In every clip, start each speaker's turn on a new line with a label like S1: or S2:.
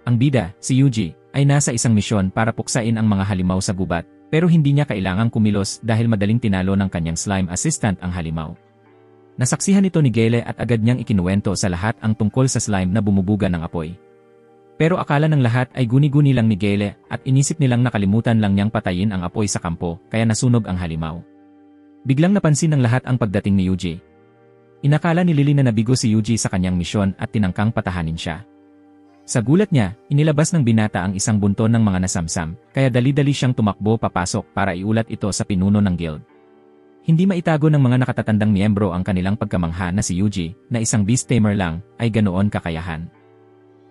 S1: Ang bida, si Yuji, ay nasa isang misyon para puksain ang mga halimaw sa gubat, pero hindi niya kailangang kumilos dahil madaling tinalo ng kanyang slime assistant ang halimaw. Nasaksihan ito ni Gele at agad niyang ikinuwento sa lahat ang tungkol sa slime na bumubuga ng apoy. Pero akala ng lahat ay guni-guni lang ni Gele at inisip nilang nakalimutan lang niyang patayin ang apoy sa kampo kaya nasunog ang halimaw. Biglang napansin ng lahat ang pagdating ni Yuji. Inakala ni Lily na nabigo si Yuji sa kanyang misyon at tinangkang patahanin siya. Sa gulat niya, inilabas ng binata ang isang bunton ng mga nasamsam, kaya dali-dali siyang tumakbo papasok para iulat ito sa pinuno ng guild. Hindi maitago ng mga nakatatandang miyembro ang kanilang pagkamangha na si Yuji, na isang beast tamer lang, ay ganoon kakayahan.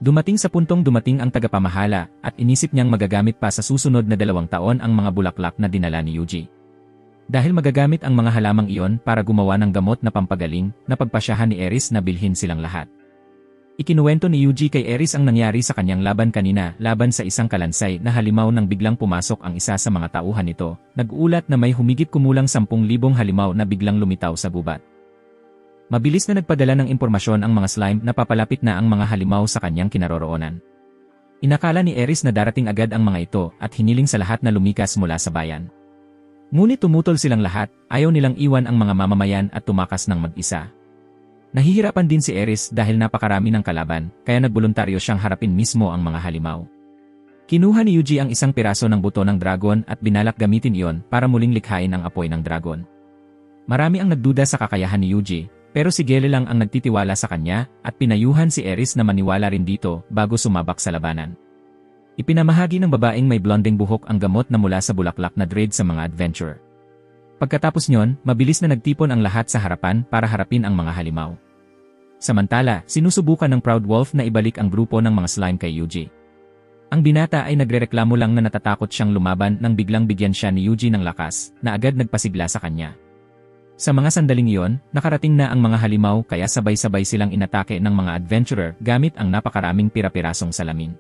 S1: Dumating sa puntong dumating ang tagapamahala at inisip niyang magagamit pa sa susunod na 2 taon ang mga bulaklak na dinala ni Yuji. Dahil magagamit ang mga halamang iyon para gumawa ng gamot na pampagaling, napagpasyahan ni Eris na bilhin silang lahat. Ikinuwento ni Yuji kay Eris ang nangyari sa kanyang laban kanina laban sa isang kalansay na halimaw nang biglang pumasok ang isa sa mga tauhan nito. Nag-uulat na may humigit kumulang 10,000 halimaw na biglang lumitaw sa gubat. Mabilis na nagpadala ng impormasyon ang mga slime na papalapit na ang mga halimaw sa kanyang kinaroroonan. Inakala ni Eris na darating agad ang mga ito at hiniling sa lahat na lumikas mula sa bayan. Ngunit tumutol silang lahat, ayaw nilang iwan ang mga mamamayan at tumakas ng mag-isa. Nahihirapan din si Eris dahil napakarami ng kalaban, kaya nagboluntaryo siyang harapin mismo ang mga halimaw. Kinuha ni Yuji ang isang piraso ng buto ng dragon at binalak gamitin iyon para muling likhain ang apoy ng dragon. Marami ang nagduda sa kakayahan ni Yuji, pero si Gele lang ang nagtitiwala sa kanya at pinayuhan si Eris na maniwala rin dito bago sumabak sa labanan. Ipinamahagi ng babaeng may blonding buhok ang gamot na mula sa bulaklak na dread sa mga adventurer. Pagkatapos nyon, mabilis na nagtipon ang lahat sa harapan para harapin ang mga halimaw. Samantala, sinusubukan ng Proud Wolf na ibalik ang grupo ng mga slime kay Yuji. Ang binata ay nagrereklamo lang na natatakot siyang lumaban nang biglang bigyan siya ni Yuji ng lakas, na agad nagpasigla sa kanya. Sa mga sandaling iyon, nakarating na ang mga halimaw kaya sabay-sabay silang inatake ng mga adventurer gamit ang napakaraming pira-pirasong salamin.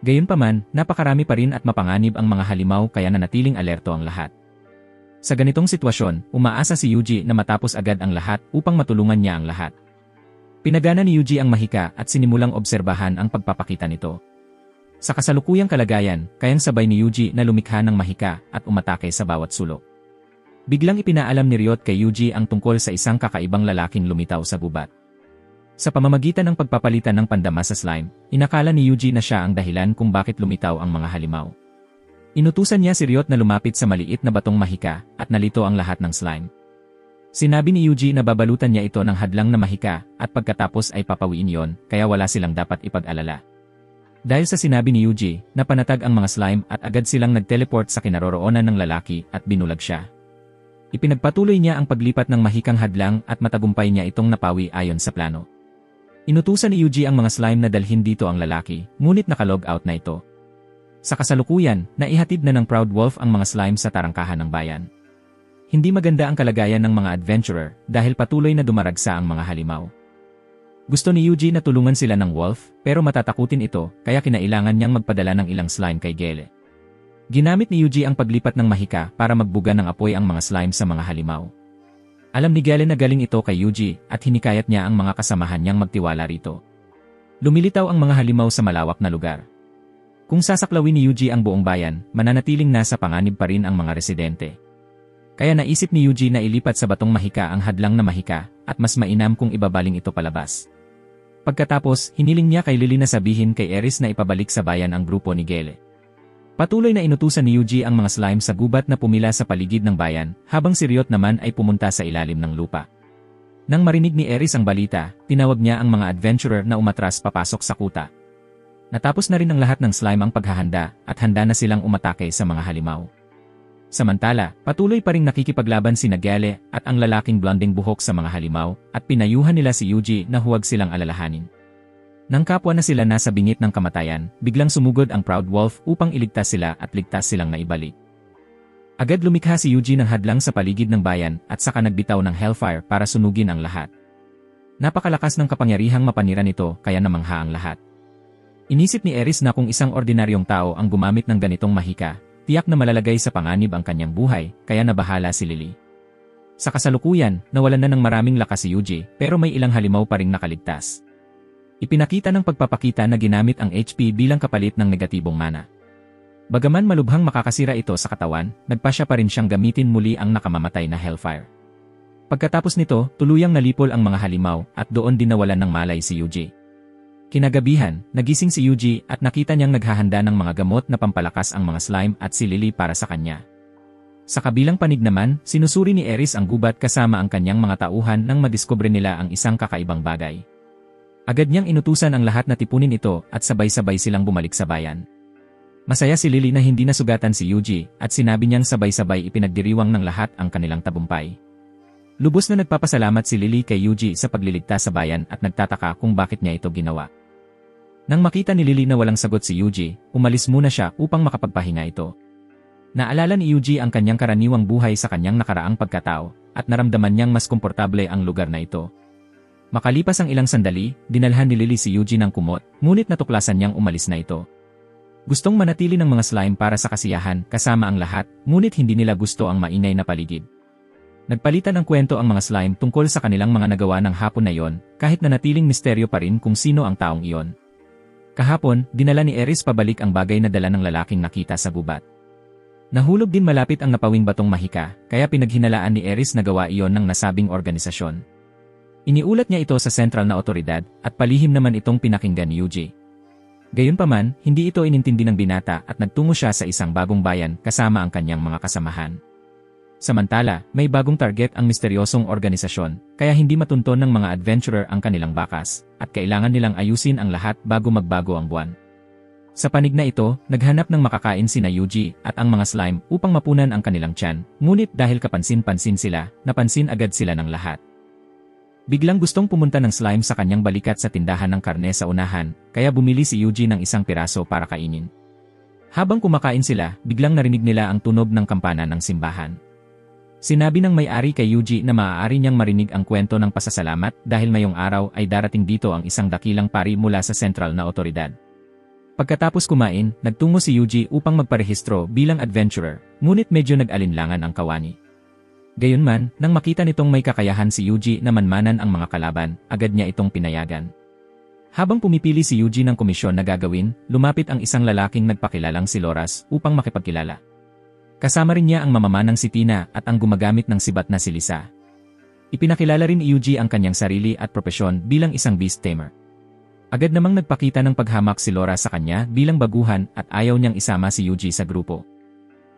S1: Gayunpaman, napakarami pa rin at mapanganib ang mga halimaw kaya nanatiling alerto ang lahat. Sa ganitong sitwasyon, umaasa si Yuji na matapos agad ang lahat upang matulungan niya ang lahat. Pinagana ni Yuji ang mahika at sinimulang obserbahan ang pagpapakita nito. Sa kasalukuyang kalagayan, kayang sabay ni Yuji na lumikha ng mahika at umatake sa bawat sulok. Biglang ipinaalam ni Ryot kay Yuji ang tungkol sa isang kakaibang lalaking lumitaw sa gubat. Sa pamamagitan ng pagpapalitan ng pandama sa slime, inakala ni Yuji na siya ang dahilan kung bakit lumitaw ang mga halimaw. Inutusan niya si Ryot na lumapit sa maliit na batong mahika at nalito ang lahat ng slime. Sinabi ni Yuji na babalutan niya ito ng hadlang na mahika at pagkatapos ay papawiin yon, kaya wala silang dapat ipag-alala. Dahil sa sinabi ni Yuji, napanatag ang mga slime at agad silang nag-teleport sa kinaroroonan ng lalaki at binulag siya. Ipinagpatuloy niya ang paglipat ng mahikang hadlang at matagumpay niya itong napawi ayon sa plano. Inutusan ni Yuji ang mga slime na dalhin dito ang lalaki, ngunit nakalog out na ito. Sa kasalukuyan, naihatid na ng Proud Wolf ang mga slime sa tarangkahan ng bayan. Hindi maganda ang kalagayan ng mga adventurer dahil patuloy na dumaragsa ang mga halimaw. Gusto ni Yuji na tulungan sila ng wolf pero matatakutin ito kaya kinailangan niyang magpadala ng ilang slime kay Gele. Ginamit ni Yuji ang paglipat ng mahika para magbuga ng apoy ang mga slime sa mga halimaw. Alam ni Gele na galing ito kay Yuji at hinikayat niya ang mga kasamahan niyang magtiwala rito. Lumilitaw ang mga halimaw sa malawak na lugar. Kung sasaklawin ni Yuji ang buong bayan, mananatiling nasa panganib pa rin ang mga residente. Kaya naisip ni Yuji na ilipat sa batong mahika ang hadlang na mahika at mas mainam kung ibabaling ito palabas. Pagkatapos, hiniling niya kay Lily na sabihin kay Eris na ipabalik sa bayan ang grupo ni Gele. Patuloy na inutusan ni Yuji ang mga slime sa gubat na pumila sa paligid ng bayan, habang si Ryot naman ay pumunta sa ilalim ng lupa. Nang marinig ni Eris ang balita, tinawag niya ang mga adventurer na umatras papasok sa kuta. Natapos na rin ang lahat ng slime ang paghahanda at handa na silang umatake sa mga halimaw. Samantala, patuloy pa ring nakikipaglaban sina Gele at ang lalaking blonding buhok sa mga halimaw at pinayuhan nila si Yuji na huwag silang alalahanin. Nang kapwa na sila nasa bingit ng kamatayan, biglang sumugod ang Proud Wolf upang iligtas sila at ligtas silang naibalik. Agad lumikha si Yuji ng hadlang sa paligid ng bayan at saka nagbitaw ng hellfire para sunugin ang lahat. Napakalakas ng kapangyarihang mapanira nito kaya namangha ang lahat. Inisip ni Eris na kung isang ordinaryong tao ang gumamit ng ganitong mahika, tiyak na malalagay sa panganib ang kanyang buhay, kaya nabahala si Lily. Sa kasalukuyan, nawalan na ng maraming lakas si Yuji, pero may ilang halimaw pa ring nakaligtas. Ipinakita ng pagpapakita na ginamit ang HP bilang kapalit ng negatibong mana. Bagaman malubhang makakasira ito sa katawan, nagpasya pa rin siyang gamitin muli ang nakamamatay na Hellfire. Pagkatapos nito, tuluyang nalipol ang mga halimaw at doon din nawalan ng malay si Yuji. Kinagabihan, nagising si Yuji at nakita niyang naghahanda ng mga gamot na pampalakas ang mga slime at si Lily para sa kanya. Sa kabilang panig naman, sinusuri ni Eris ang gubat kasama ang kanyang mga tauhan nang madiskubre nila ang isang kakaibang bagay. Agad niyang inutusan ang lahat na tipunin ito at sabay-sabay silang bumalik sa bayan. Masaya si Lily na hindi nasugatan si Yuji at sinabi niyang sabay-sabay ipinagdiriwang ng lahat ang kanilang tabumpay. Lubos na nagpapasalamat si Lily kay Yuji sa pagliligtas sa bayan at nagtataka kung bakit niya ito ginawa. Nang makita ni Lily na walang sagot si Yuji, umalis muna siya upang makapagpahinga ito. Naalala ni Yuji ang kanyang karaniwang buhay sa kanyang nakaraang pagkatao at naramdaman niyang mas komportable ang lugar na ito. Makalipas ang ilang sandali, dinalhan ni Lily si Yuji ng kumot, ngunit natuklasan niyang umalis na ito. Gustong manatili ng mga slime para sa kasiyahan kasama ang lahat, ngunit hindi nila gusto ang maingay na paligid. Nagpalitan ng kwento ang mga slime tungkol sa kanilang mga nagawa ng hapon na iyon, kahit na natiling misteryo pa rin kung sino ang taong iyon. Kahapon, dinala ni Eris pabalik ang bagay na dala ng lalaking nakita sa gubat. Nahulog din malapit ang napawing batong mahika, kaya pinaghinalaan ni Eris na gawa iyon ng nasabing organisasyon. Iniulat niya ito sa sentral na otoridad at palihim naman itong pinakinggan ni Yuji. Gayunpaman, hindi ito inintindi ng binata at nagtungo siya sa isang bagong bayan kasama ang kanyang mga kasamahan. Samantala, may bagong target ang misteryosong organisasyon, kaya hindi matunton ng mga adventurer ang kanilang bakas, at kailangan nilang ayusin ang lahat bago magbago ang buwan. Sa panig na ito, naghanap ng makakain sina Yuji at ang mga slime upang mapunan ang kanilang tiyan, ngunit dahil kapansin-pansin sila, napansin agad sila ng lahat. Biglang gustong pumunta ng slime sa kanyang balikat sa tindahan ng karne sa unahan, kaya bumili si Yuji ng isang piraso para kainin. Habang kumakain sila, biglang narinig nila ang tunog ng kampana ng simbahan. Sinabi ng may-ari kay Yuji na maaari niyang marinig ang kwento ng pasasalamat dahil ngayong araw ay darating dito ang isang dakilang pari mula sa sentral na otoridad. Pagkatapos kumain, nagtungo si Yuji upang magparehistro bilang adventurer, ngunit medyo nag-alinlangan ang kawani. Gayunman, nang makita nitong may kakayahan si Yuji na manmanan ang mga kalaban, agad niya itong pinayagan. Habang pumipili si Yuji ng komisyon na gagawin, lumapit ang isang lalaking nagpakilalang si Loras upang makipagkilala. Kasama rin niya ang mamamanang si Tina at ang gumagamit ng sibat na si Lisa. Ipinakilala rin ni Yuji ang kanyang sarili at propesyon bilang isang beast tamer. Agad namang nagpakita ng paghamak si Loras sa kanya bilang baguhan at ayaw niyang isama si Yuji sa grupo.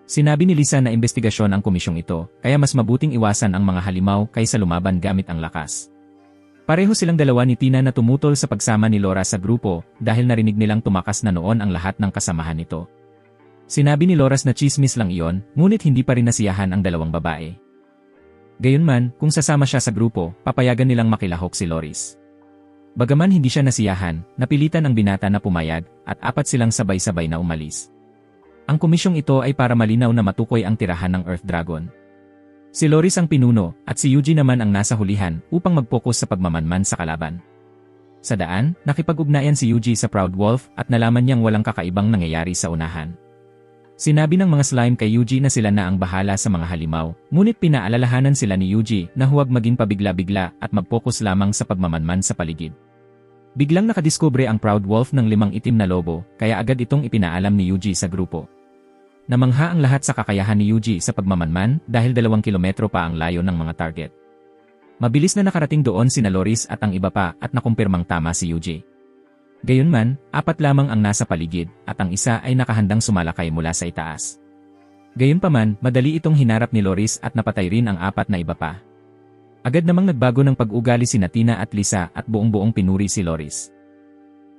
S1: Sinabi ni Lisa na investigasyon ang komisyong ito, kaya mas mabuting iwasan ang mga halimaw kaysa lumaban gamit ang lakas. Pareho silang dalawa ni Tina na tumutol sa pagsama ni Laura sa grupo dahil narinig nilang tumakas na noon ang lahat ng kasamahan nito. Sinabi ni Loras na chismis lang iyon, ngunit hindi pa rin nasiyahan ang dalawang babae. Gayunman, kung sasama siya sa grupo, papayagan nilang makilahok si Loris. Bagaman hindi siya nasiyahan, napilitan ang binata na pumayag at apat silang sabay-sabay na umalis. Ang komisyong ito ay para malinaw na matukoy ang tirahan ng Earth Dragon. Si Loris ang pinuno at si Yuji naman ang nasa hulihan upang mag-focus sa pagmamanman sa kalaban. Sa daan, nakipag-ugnayan si Yuji sa Proud Wolf at nalaman niyang walang kakaibang nangyayari sa unahan. Sinabi ng mga slime kay Yuji na sila na ang bahala sa mga halimaw, ngunit pinaalalahanan sila ni Yuji na huwag maging pabigla-bigla at mag-focus lamang sa pagmamanman sa paligid. Biglang nakadiskubre ang Proud Wolf ng 5 itim na lobo, kaya agad itong ipinaalam ni Yuji sa grupo. Namangha ang lahat sa kakayahan ni Yuji sa pagmamanman dahil 2 kilometro pa ang layo ng mga target. Mabilis na nakarating doon sina Loris at ang iba pa at nakumpirmang tama si Yuji. Gayunman, 4 lamang ang nasa paligid at ang isa ay nakahandang sumalakay mula sa itaas. Gayunpaman, madali itong hinarap ni Loris at napatay rin ang 4 na iba pa. Agad namang nagbago ng pag-ugali sina Tina at Lisa at buong-buong pinuri si Loris.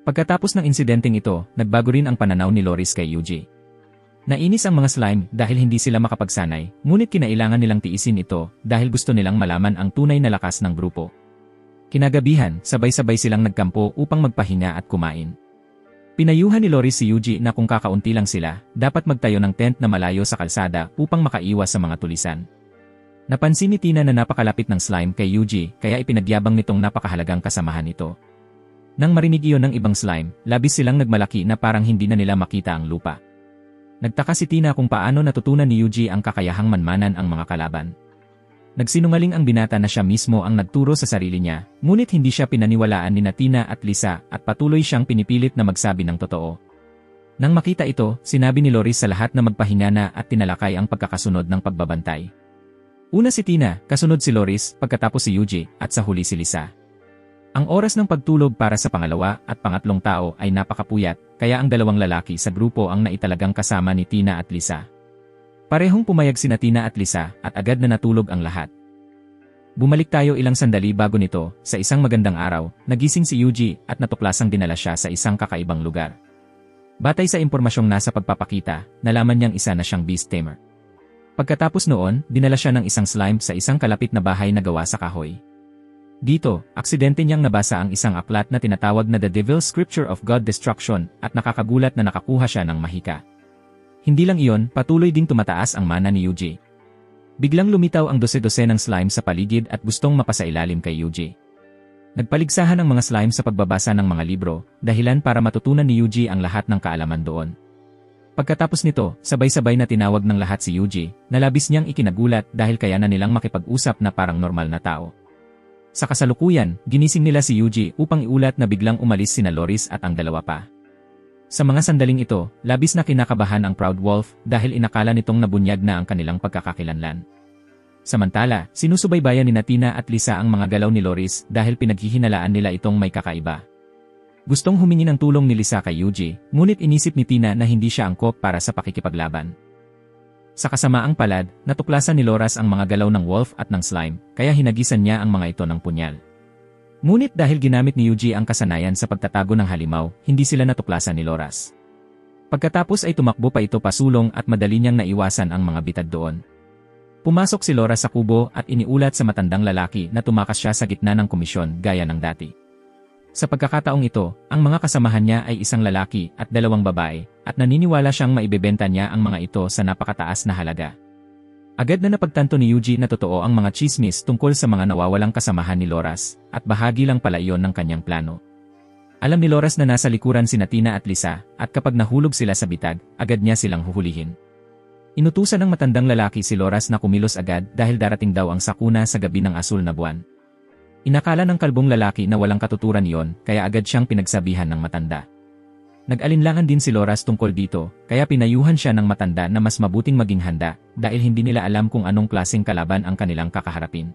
S1: Pagkatapos ng insidenteng ito, nagbago rin ang pananaw ni Loris kay Yuji. Nainis ang mga slime dahil hindi sila makapagsanay, ngunit kinailangan nilang tiisin ito dahil gusto nilang malaman ang tunay na lakas ng grupo. Kinagabihan, sabay-sabay silang nagkampo upang magpahinga at kumain. Pinayuhan ni Loris si Yuji na kung kakaunti lang sila, dapat magtayo ng tent na malayo sa kalsada upang makaiwas sa mga tulisan. Napansin ni Tina na napakalapit ng slime kay Yuji kaya ipinagyabang nitong napakahalagang kasamahan nito. Nang marinig iyon ng ibang slime, labis silang nagmalaki na parang hindi na nila makita ang lupa. Nagtaka si Tina kung paano natutunan ni Yuji ang kakayahang manmanan ang mga kalaban. Nagsinungaling ang binata na siya mismo ang nagturo sa sarili niya, ngunit hindi siya pinaniwalaan ni Tina at Lisa at patuloy siyang pinipilit na magsabi ng totoo. Nang makita ito, sinabi ni Loris sa lahat na magpahinga na at tinalakay ang pagkakasunod ng pagbabantay. Una si Tina, kasunod si Loris, pagkatapos si Yuji, at sa huli si Lisa. Ang oras ng pagtulog para sa pangalawa at pangatlong tao ay napakapuyat, kaya ang dalawang lalaki sa grupo ang naitalagang kasama ni Tina at Lisa. Parehong pumayag sina Tina at Lisa at agad na natulog ang lahat. Bumalik tayo ilang sandali bago nito, sa isang magandang araw, nagising si Yuji at natuklasang dinala siya sa isang kakaibang lugar. Batay sa impormasyong nasa pagpapakita, nalaman niyang isa na siyang beast tamer. Pagkatapos noon, dinala siya ng isang slime sa isang kalapit na bahay na gawa sa kahoy. Dito, aksidente niyang nabasa ang isang aklat na tinatawag na The Devil's Scripture of God Destruction at nakakagulat na nakakuha siya ng mahika. Hindi lang iyon, patuloy ding tumataas ang mana ni Yuji. Biglang lumitaw ang dose-dose ng slime sa paligid at gustong mapasailalim kay Yuji. Nagpaligsahan ang mga slime sa pagbabasa ng mga libro, dahilan para matutunan ni Yuji ang lahat ng kaalaman doon. Pagkatapos nito, sabay-sabay na tinawag ng lahat si Yuji, na labis niyang ikinagulat dahil kaya na nilang makipag-usap na parang normal na tao. Sa kasalukuyan, ginising nila si Yuji upang iulat na biglang umalis sina Loris at ang dalawa pa. Sa mga sandaling ito, labis na kinakabahan ang Proud Wolf dahil inakala nitong nabunyag na ang kanilang pagkakakilanlan. Samantala, sinusubaybayan ni Tina at Lisa ang mga galaw ni Loris dahil pinaghihinalaan nila itong may kakaiba. Gustong humingi ng tulong ni Lisa kay Yuji, ngunit inisip ni Tina na hindi siya angkop para sa pakikipaglaban. Sa kasamaang palad, natuklasan ni Loras ang mga galaw ng wolf at ng slime, kaya hinagisan niya ang mga ito ng punyal. Ngunit dahil ginamit ni Yuji ang kasanayan sa pagtatago ng halimaw, hindi sila natuklasan ni Loras. Pagkatapos ay tumakbo pa ito pasulong at madali niyang naiwasan ang mga bitad doon. Pumasok si Loras sa kubo at iniulat sa matandang lalaki na tumakas siya sa gitna ng komisyon gaya ng dati. Sa pagkakataong ito, ang mga kasamahan niya ay isang lalaki at dalawang babae, at naniniwala siyang maibebenta niya ang mga ito sa napakataas na halaga. Agad na napagtanto ni Yuji na totoo ang mga chismis tungkol sa mga nawawalang kasamahan ni Loras, at bahagi lang pala iyon ng kanyang plano. Alam ni Loras na nasa likuran sina Tina at Lisa, at kapag nahulog sila sa bitag, agad niya silang huhulihin. Inutusan ng matandang lalaki si Loras na kumilos agad dahil darating daw ang sakuna sa gabi ng asul na buwan. Inakala ng kalbong lalaki na walang katuturan iyon, kaya agad siyang pinagsabihan ng matanda. Nag-alinlangan din si Loras tungkol dito, kaya pinayuhan siya ng matanda na mas mabuting maging handa, dahil hindi nila alam kung anong klaseng kalaban ang kanilang kakaharapin.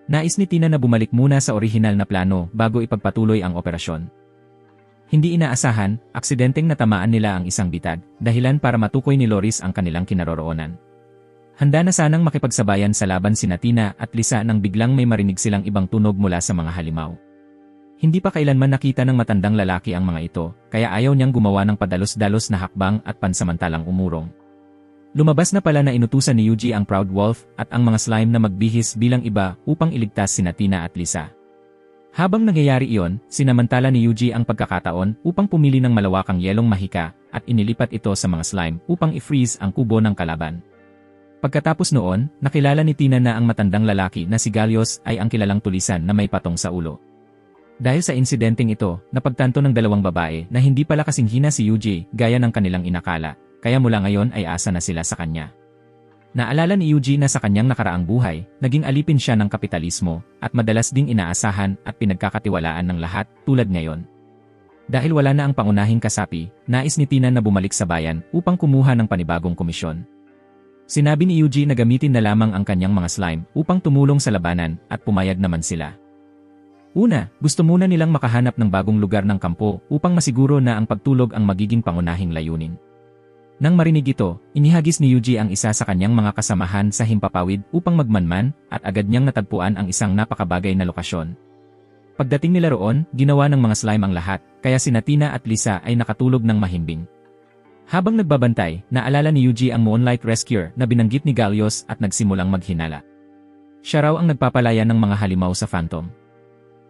S1: Nais ni Tina na bumalik muna sa orihinal na plano bago ipagpatuloy ang operasyon. Hindi inaasahan, aksidenteng natamaan nila ang isang bitag, dahilan para matukoy ni Loris ang kanilang kinaroroonan. Handa na sanang makipagsabayan sa laban sina Tina at Lisa nang biglang may marinig silang ibang tunog mula sa mga halimaw. Hindi pa kailanman nakita ng matandang lalaki ang mga ito, kaya ayaw niyang gumawa ng padalos-dalos na hakbang at pansamantalang umurong. Lumabas na pala na inutusan ni Yuji ang Proud Wolf at ang mga slime na magbihis bilang iba upang iligtas sina Tina at Lisa. Habang nangyayari iyon, sinamantala ni Yuji ang pagkakataon upang pumili ng malawakang yelong mahika at inilipat ito sa mga slime upang i-freeze ang kubo ng kalaban. Pagkatapos noon, nakilala ni Tina na ang matandang lalaki na si Galios ay ang kilalang tulisan na may patong sa ulo. Dahil sa insidenteng ito, napagtanto ng dalawang babae na hindi pala kasing hina si Yuji gaya ng kanilang inakala, kaya mula ngayon ay asa na sila sa kanya. Naalala ni Yuji na sa kanyang nakaraang buhay, naging alipin siya ng kapitalismo, at madalas ding inaasahan at pinagkakatiwalaan ng lahat tulad ngayon. Dahil wala na ang pangunahing kasapi, nais ni Tina na bumalik sa bayan upang kumuha ng panibagong komisyon. Sinabi ni Yuji na gamitin na lamang ang kanyang mga slime upang tumulong sa labanan at pumayag naman sila. Una, gusto muna nilang makahanap ng bagong lugar ng kampo upang masiguro na ang pagtulog ang magiging pangunahing layunin. Nang marinig ito, inihagis ni Yuji ang isa sa kanyang mga kasamahan sa himpapawid upang magmanman at agad niyang natagpuan ang isang napakabagay na lokasyon. Pagdating nila roon, ginawa ng mga slime ang lahat, kaya sina Tina at Lisa ay nakatulog ng mahimbing. Habang nagbabantay, naalala ni Yuji ang Moonlight Rescuer na binanggit ni Galios at nagsimulang maghinala. Siya raw ang nagpapalaya ng mga halimaw sa Phantom.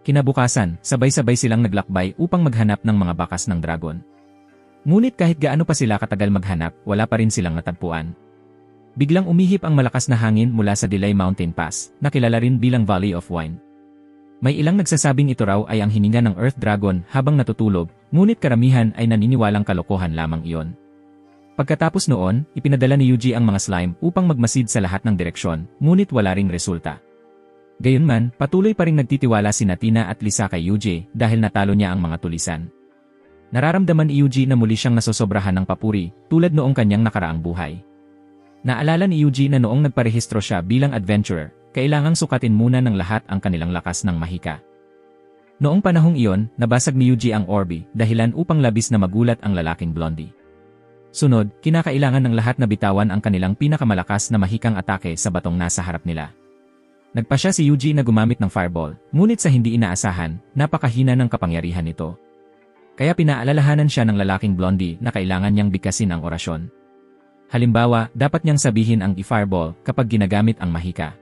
S1: Kinabukasan, sabay-sabay silang naglakbay upang maghanap ng mga bakas ng dragon. Ngunit kahit gaano pa sila katagal maghanap, wala pa rin silang natagpuan. Biglang umihip ang malakas na hangin mula sa Delay Mountain Pass, na kilala rin bilang Valley of Wine. May ilang nagsasabing ito raw ay ang hininga ng Earth Dragon habang natutulog, ngunit karamihan ay naniniwalang kalokohan lamang iyon. Pagkatapos noon, ipinadala ni Yuji ang mga slime upang magmasid sa lahat ng direksyon, ngunit wala ring resulta. Gayunman, patuloy pa ring nagtitiwala sina Tina at Lisa kay Yuji dahil natalo niya ang mga tulisan. Nararamdaman ni Yuji na muli siyang nasosobrahan ng papuri, tulad noong kanyang nakaraang buhay. Naalala ni Yuji na noong nagparehistro siya bilang adventurer, kailangang sukatin muna ng lahat ang kanilang lakas ng mahika. Noong panahong iyon, nabasag ni Yuji ang orbi, dahilan upang labis na magulat ang lalaking blondie. Sunod, kinakailangan ng lahat na bitawan ang kanilang pinakamalakas na mahikang atake sa batong nasa harap nila. Nagpasya si Yuji na gumamit ng fireball, ngunit sa hindi inaasahan, napakahina ng kapangyarihan nito. Kaya pinaalalahanan siya ng lalaking blondie na kailangan niyang bigkasin ang orasyon. Halimbawa, dapat niyang sabihin ang i-fireball kapag ginagamit ang mahika.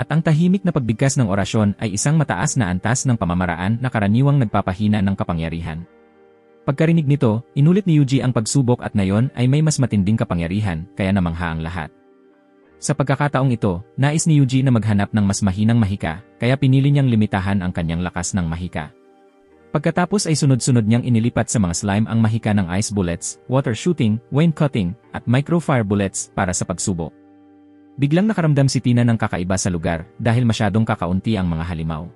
S1: At ang tahimik na pagbigkas ng orasyon ay isang mataas na antas ng pamamaraan na karaniwang nagpapahina ng kapangyarihan. Pagkarinig nito, inulit ni Yuji ang pagsubok at ngayon ay may mas matinding kapangyarihan, kaya namangha ang lahat. Sa pagkakataong ito, nais ni Yuji na maghanap ng mas mahinang mahika, kaya pinili niyang limitahan ang kanyang lakas ng mahika. Pagkatapos ay sunod-sunod niyang inilipat sa mga slime ang mahika ng ice bullets, water shooting, wayne cutting, at micro-fire bullets para sa pagsubok. Biglang nakaramdam si Tina ng kakaiba sa lugar dahil masyadong kakaunti ang mga halimaw.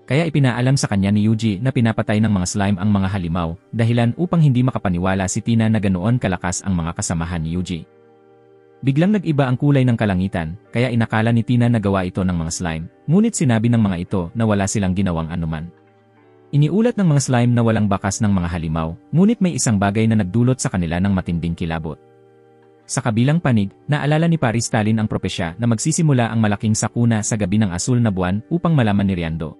S1: Kaya ipinaalam sa kanya ni Yuji na pinapatay ng mga slime ang mga halimaw, dahilan upang hindi makapaniwala si Tina na ganoon kalakas ang mga kasamahan ni Yuji. Biglang nag-iba ang kulay ng kalangitan, kaya inakala ni Tina na gawa ito ng mga slime, ngunit sinabi ng mga ito na wala silang ginawang anuman. Iniulat ng mga slime na walang bakas ng mga halimaw, ngunit may isang bagay na nagdulot sa kanila ng matinding kilabot. Sa kabilang panig, naalala ni Paris Stalin ang propesya na magsisimula ang malaking sakuna sa gabi ng asul na buwan upang malaman ni Riando.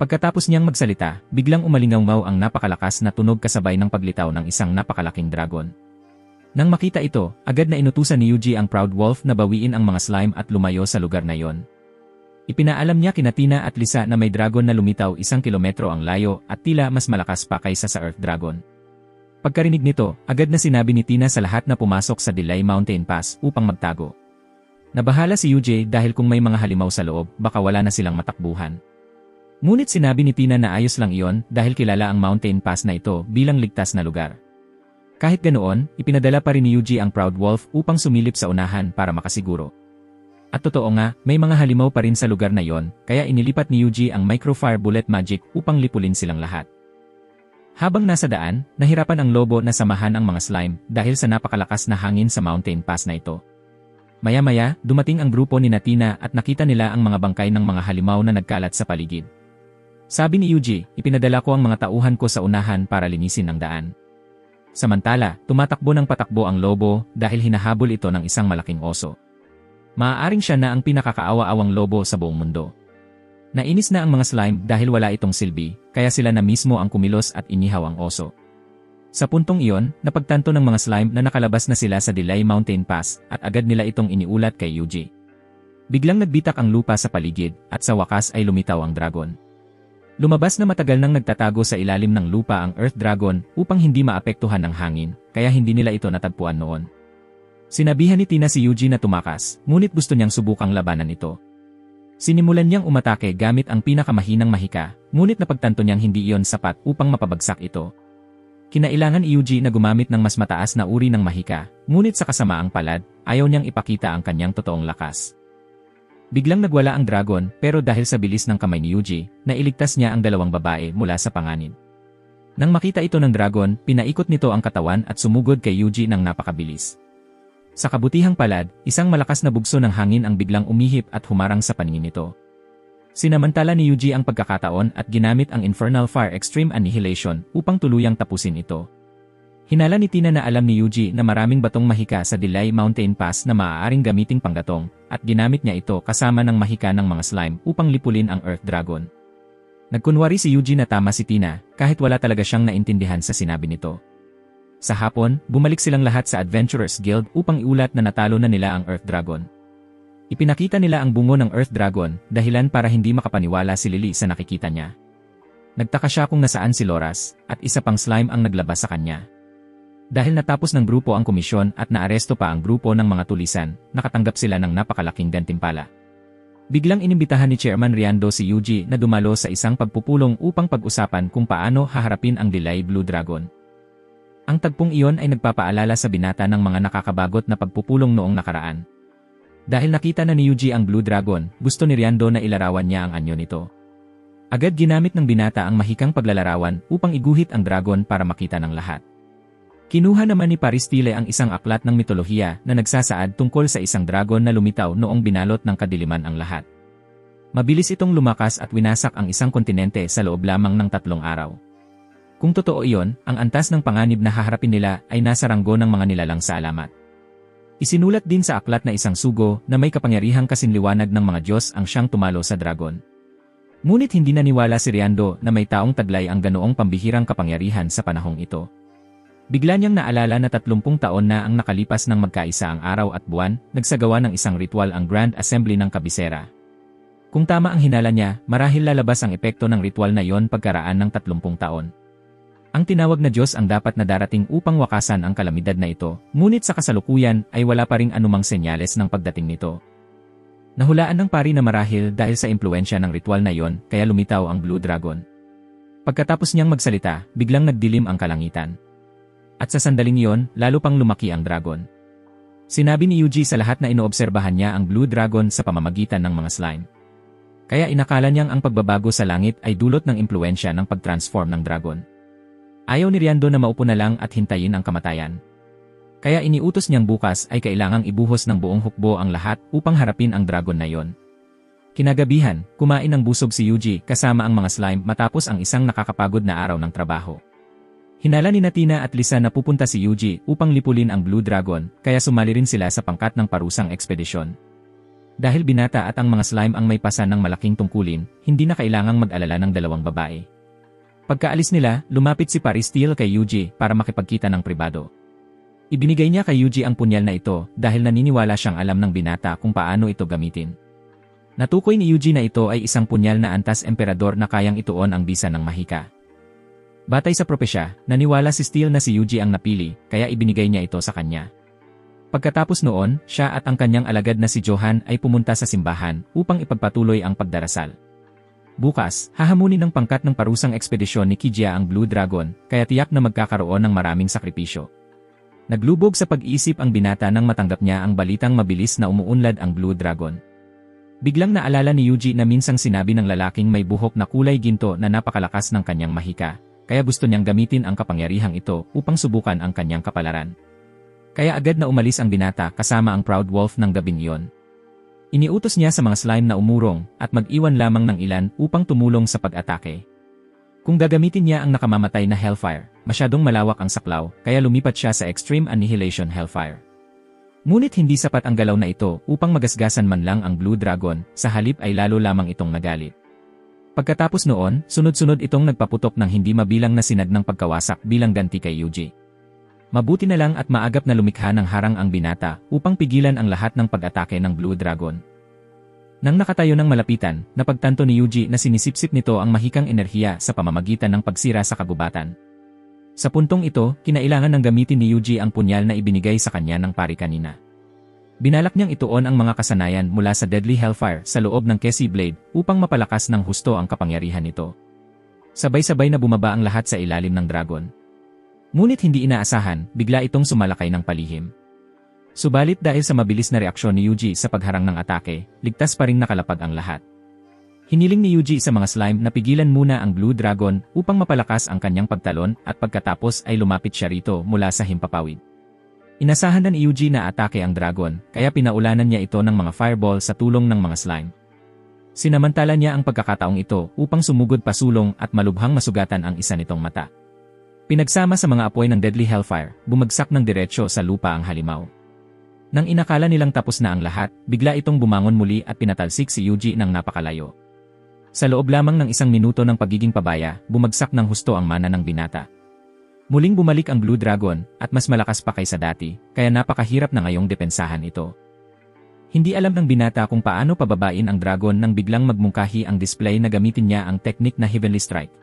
S1: Pagkatapos niyang magsalita, biglang umalingaw ang napakalakas na tunog kasabay ng paglitaw ng isang napakalaking dragon. Nang makita ito, agad na inutusan ni Yuji ang Proud Wolf na bawiin ang mga slime at lumayo sa lugar na yon. Ipinaalam niya kina Tina at Lisa na may dragon na lumitaw 1 kilometro ang layo at tila mas malakas pa kaysa sa Earth Dragon. Pagkarinig nito, agad na sinabi ni Tina sa lahat na pumasok sa Delay Mountain Pass upang magtago. Nabahala si Yuji dahil kung may mga halimaw sa loob, baka wala na silang matakbuhan. Ngunit sinabi ni Tina na ayos lang iyon dahil kilala ang mountain pass na ito bilang ligtas na lugar. Kahit ganoon, ipinadala pa rin ni Yuji ang Proud Wolf upang sumilip sa unahan para makasiguro. At totoo nga, may mga halimaw pa rin sa lugar na yon, kaya inilipat ni Yuji ang Micro-Fire Bullet Magic upang lipulin silang lahat. Habang nasa daan, nahirapan ang lobo na samahan ang mga slime dahil sa napakalakas na hangin sa mountain pass na ito. Maya-maya, dumating ang grupo ni Tina at nakita nila ang mga bangkay ng mga halimaw na nagkalat sa paligid. Sabi ni Yuji, ipinadala ko ang mga tauhan ko sa unahan para linisin ang daan. Samantala, tumatakbo ng patakbo ang lobo dahil hinahabol ito ng isang malaking oso. Maaaring siya na ang pinakakaawa-awang lobo sa buong mundo. Nainis na ang mga slime dahil wala itong silbi, kaya sila na mismo ang kumilos at inihaw ang oso. Sa puntong iyon, napagtanto ng mga slime na nakalabas na sila sa Delay Mountain Pass at agad nila itong iniulat kay Yuji. Biglang nagbitak ang lupa sa paligid at sa wakas ay lumitaw ang dragon. Lumabas na matagal nang nagtatago sa ilalim ng lupa ang Earth Dragon upang hindi maapektuhan ng hangin, kaya hindi nila ito natagpuan noon. Sinabihan ni Tina si Yuji na tumakas, ngunit gusto niyang subukang labanan ito. Sinimulan niyang umatake gamit ang pinakamahinang mahika, ngunit napagtanto niyang hindi iyon sapat upang mapabagsak ito. Kinailangan ni Yuji na gumamit ng mas mataas na uri ng mahika, ngunit sa kasamaang palad, ayaw niyang ipakita ang kanyang totoong lakas. Biglang nagwala ang dragon pero dahil sa bilis ng kamay ni Yuji, nailigtas niya ang dalawang babae mula sa panganib. Nang makita ito ng dragon, pinaikot nito ang katawan at sumugod kay Yuji ng napakabilis. Sa kabutihang palad, isang malakas na bugso ng hangin ang biglang umihip at humarang sa paningin nito. Sinamantala ni Yuji ang pagkakataon at ginamit ang Infernal Fire Extreme Annihilation upang tuluyang tapusin ito. Hinala ni Tina na alam ni Yuji na maraming batong mahika sa Delay Mountain Pass na maaaring gamiting panggatong, at ginamit niya ito kasama ng mahika ng mga slime upang lipulin ang Earth Dragon. Nagkunwari si Yuji na tama si Tina, kahit wala talaga siyang naintindihan sa sinabi nito. Sa hapon, bumalik silang lahat sa Adventurers Guild upang iulat na natalo na nila ang Earth Dragon. Ipinakita nila ang bungo ng Earth Dragon, dahilan para hindi makapaniwala si Lily sa nakikita niya. Nagtaka siya kung nasaan si Loras, at isa pang slime ang naglabas sa kanya. Dahil natapos ng grupo ang komisyon at naaresto pa ang grupo ng mga tulisan, nakatanggap sila ng napakalaking gantimpala. Biglang inimbitahan ni Chairman Riando si Yuji na dumalo sa isang pagpupulong upang pag-usapan kung paano haharapin ang Delay Blue Dragon. Ang tagpong iyon ay nagpapaalala sa binata ng mga nakakabagot na pagpupulong noong nakaraan. Dahil nakita na ni Yuji ang Blue Dragon, gusto ni Riando na ilarawan niya ang anyo nito. Agad ginamit ng binata ang mahikang paglalarawan upang iguhit ang dragon para makita ng lahat. Kinuha naman ni Paristile ang isang aklat ng mitolohiya na nagsasaad tungkol sa isang dragon na lumitaw noong binalot ng kadiliman ang lahat. Mabilis itong lumakas at winasak ang isang kontinente sa loob lamang ng 3 araw. Kung totoo iyon, ang antas ng panganib na haharapin nila ay nasa ranggo ng mga nilalang sa alamat. Isinulat din sa aklat na isang sugo na may kapangyarihang kasinliwanag ng mga Diyos ang siyang tumalo sa dragon. Ngunit hindi naniwala si Riando na may taong taglay ang ganoong pambihirang kapangyarihan sa panahong ito. Bigla niyang naalala na 30 taon na ang nakalipas ng magkaisa ang araw at buwan, nagsagawa ng isang ritual ang Grand Assembly ng Kabisera. Kung tama ang hinala niya, marahil lalabas ang epekto ng ritual na iyon pagkaraan ng 30 taon. Ang tinawag na Diyos ang dapat na darating upang wakasan ang kalamidad na ito, ngunit sa kasalukuyan ay wala pa ring anumang senyales ng pagdating nito. Nahulaan ng pari na marahil dahil sa impluensya ng ritual na iyon, kaya lumitaw ang Blue Dragon. Pagkatapos niyang magsalita, biglang nagdilim ang kalangitan. At sa sandaling iyon, lalo pang lumaki ang dragon. Sinabi ni Yuji sa lahat na inoobserbahan niya ang Blue Dragon sa pamamagitan ng mga slime. Kaya inakala niyang ang pagbabago sa langit ay dulot ng impluensya ng pag-transform ng dragon. Ayaw ni Riando na maupo na lang at hintayin ang kamatayan. Kaya iniutos niyang bukas ay kailangang ibuhos ng buong hukbo ang lahat upang harapin ang dragon na yon. Kinagabihan, kumain ng busog si Yuji kasama ang mga slime matapos ang isang nakakapagod na araw ng trabaho. Hinala ni Tina at Lisa na pupunta si Yuji upang lipulin ang Blue Dragon, kaya sumali rin sila sa pangkat ng parusang ekspedisyon. Dahil binata at ang mga slime ang may pasan ng malaking tungkulin, hindi na kailangang mag-alala ng 2 babae. Pagkaalis nila, lumapit si Paristile kay Yuji para makipagkita ng pribado. Ibinigay niya kay Yuji ang punyal na ito dahil naniniwala siyang alam ng binata kung paano ito gamitin. Natukoy ni Yuji na ito ay isang punyal na antas emperador na kayang ituon ang bisa ng mahika. Batay sa propesya, naniwala si Steele na si Yuji ang napili, kaya ibinigay niya ito sa kanya. Pagkatapos noon, siya at ang kanyang alagad na si Johan ay pumunta sa simbahan upang ipagpatuloy ang pagdarasal. Bukas, hahamunin ng pangkat ng parusang ekspedisyon ni Kijia ang Blue Dragon, kaya tiyak na magkakaroon ng maraming sakripisyo. Naglubog sa pag-iisip ang binata nang matanggap niya ang balitang mabilis na umuunlad ang Blue Dragon. Biglang naalala ni Yuji na minsang sinabi ng lalaking may buhok na kulay ginto na napakalakas ng kanyang mahika, kaya gusto niyang gamitin ang kapangyarihang ito upang subukan ang kanyang kapalaran. Kaya agad na umalis ang binata kasama ang Proud Wolf ng gabing iyon. Iniutos niya sa mga slime na umurong at mag-iwan lamang ng ilan upang tumulong sa pag-atake. Kung gagamitin niya ang nakamamatay na Hellfire, masyadong malawak ang saklaw, kaya lumipat siya sa Extreme Annihilation Hellfire. Ngunit hindi sapat ang galaw na ito upang magasgasan man lang ang Blue Dragon, sa halip ay lalo lamang itong nagalit. Pagkatapos noon, sunod-sunod itong nagpaputok ng hindi mabilang na sinag ng pagkawasak bilang ganti kay Yuji. Mabuti na lang at maagap na lumikha ng harang ang binata upang pigilan ang lahat ng pag-atake ng Blue Dragon. Nang nakatayo ng malapitan, napagtanto ni Yuji na sinisipsip nito ang mahikang enerhiya sa pamamagitan ng pagsira sa kagubatan. Sa puntong ito, kinailangan ng gamitin ni Yuji ang punyal na ibinigay sa kanya ng pari kanina. Binalak niyang ituon ang mga kasanayan mula sa Deadly Hellfire sa loob ng Kesi Blade upang mapalakas ng husto ang kapangyarihan nito. Sabay-sabay na bumaba ang lahat sa ilalim ng dragon. Ngunit hindi inaasahan, bigla itong sumalakay ng palihim. Subalit dahil sa mabilis na reaksyon ni Yuji sa pagharang ng atake, ligtas pa ring nakalapag ang lahat. Hiniling ni Yuji sa mga slime na pigilan muna ang Blue Dragon upang mapalakas ang kanyang pagtalon at pagkatapos ay lumapit siya rito mula sa himpapawid. Inasahan na ni Yuji na atake ang dragon, kaya pinaulanan niya ito ng mga fireball sa tulong ng mga slime. Sinamantala niya ang pagkakataong ito upang sumugod pasulong at malubhang masugatan ang isa nitong mata. Pinagsama sa mga apoy ng Deadly Hellfire, bumagsak ng diretsyo sa lupa ang halimaw. Nang inakala nilang tapos na ang lahat, bigla itong bumangon muli at pinatalsik si Yuji ng napakalayo. Sa loob lamang ng 1 minuto ng pagiging pabaya, bumagsak ng husto ang mana ng binata. Muling bumalik ang Blue Dragon, at mas malakas pa kaysa dati, kaya napakahirap na ngayong depensahan ito. Hindi alam ng binata kung paano pababain ang dragon nang biglang magmungkahi ang display na gamitin niya ang technique na Heavenly Strike.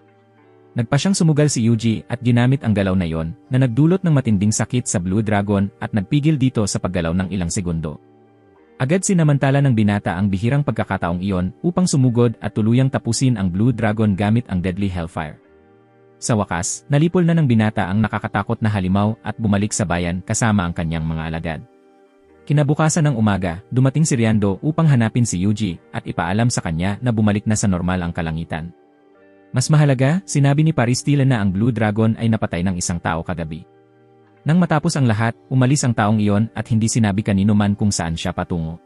S1: Nagpa siyang sumugal si Yuji at ginamit ang galaw na yon na nagdulot ng matinding sakit sa Blue Dragon at nagpigil dito sa paggalaw ng ilang segundo. Agad sinamantala ng binata ang bihirang pagkakataong iyon upang sumugod at tuluyang tapusin ang Blue Dragon gamit ang Deadly Hellfire. Sa wakas, nalipol na ng binata ang nakakatakot na halimaw at bumalik sa bayan kasama ang kanyang mga alagad. Kinabukasan ng umaga, dumating si Riando upang hanapin si Yuji at ipaalam sa kanya na bumalik na sa normal ang kalangitan. Mas mahalaga, sinabi ni Paristila na ang Blue Dragon ay napatay ng isang tao kagabi. Nang matapos ang lahat, umalis ang taong iyon at hindi sinabi kanino man kung saan siya patungo.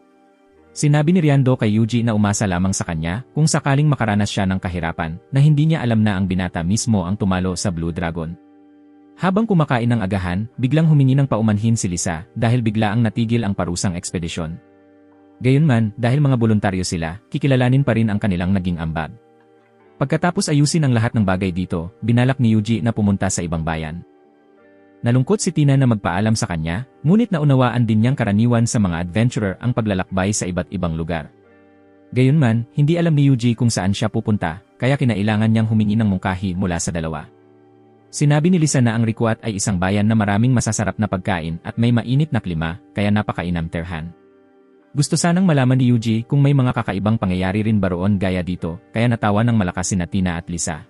S1: Sinabi ni Riando kay Yuji na umasa lamang sa kanya kung sakaling makaranas siya ng kahirapan na hindi niya alam na ang binata mismo ang tumalo sa Blue Dragon. Habang kumakain ng agahan, biglang humingi ng paumanhin si Lisa dahil bigla ang natigil ang parusang ekspedisyon. Gayunman, dahil mga voluntaryo sila, kikilalanin pa rin ang kanilang naging ambag. Pagkatapos ayusin ang lahat ng bagay dito, binalak ni Yuji na pumunta sa ibang bayan. Nalungkot si Tina na magpaalam sa kanya, ngunit naunawaan din niyang karaniwan sa mga adventurer ang paglalakbay sa iba't ibang lugar. Gayunman, hindi alam ni Yuji kung saan siya pupunta, kaya kinailangan niyang humingi ng mungkahi mula sa dalawa. Sinabi ni Lisa na ang Rikwat ay isang bayan na maraming masasarap na pagkain at may mainit na klima, kaya napakainam-terhan. Gusto sanang malaman ni Yuji kung may mga kakaibang pangyayari rin ba roon gaya dito, kaya natawa ng malakas sina Tina at Lisa.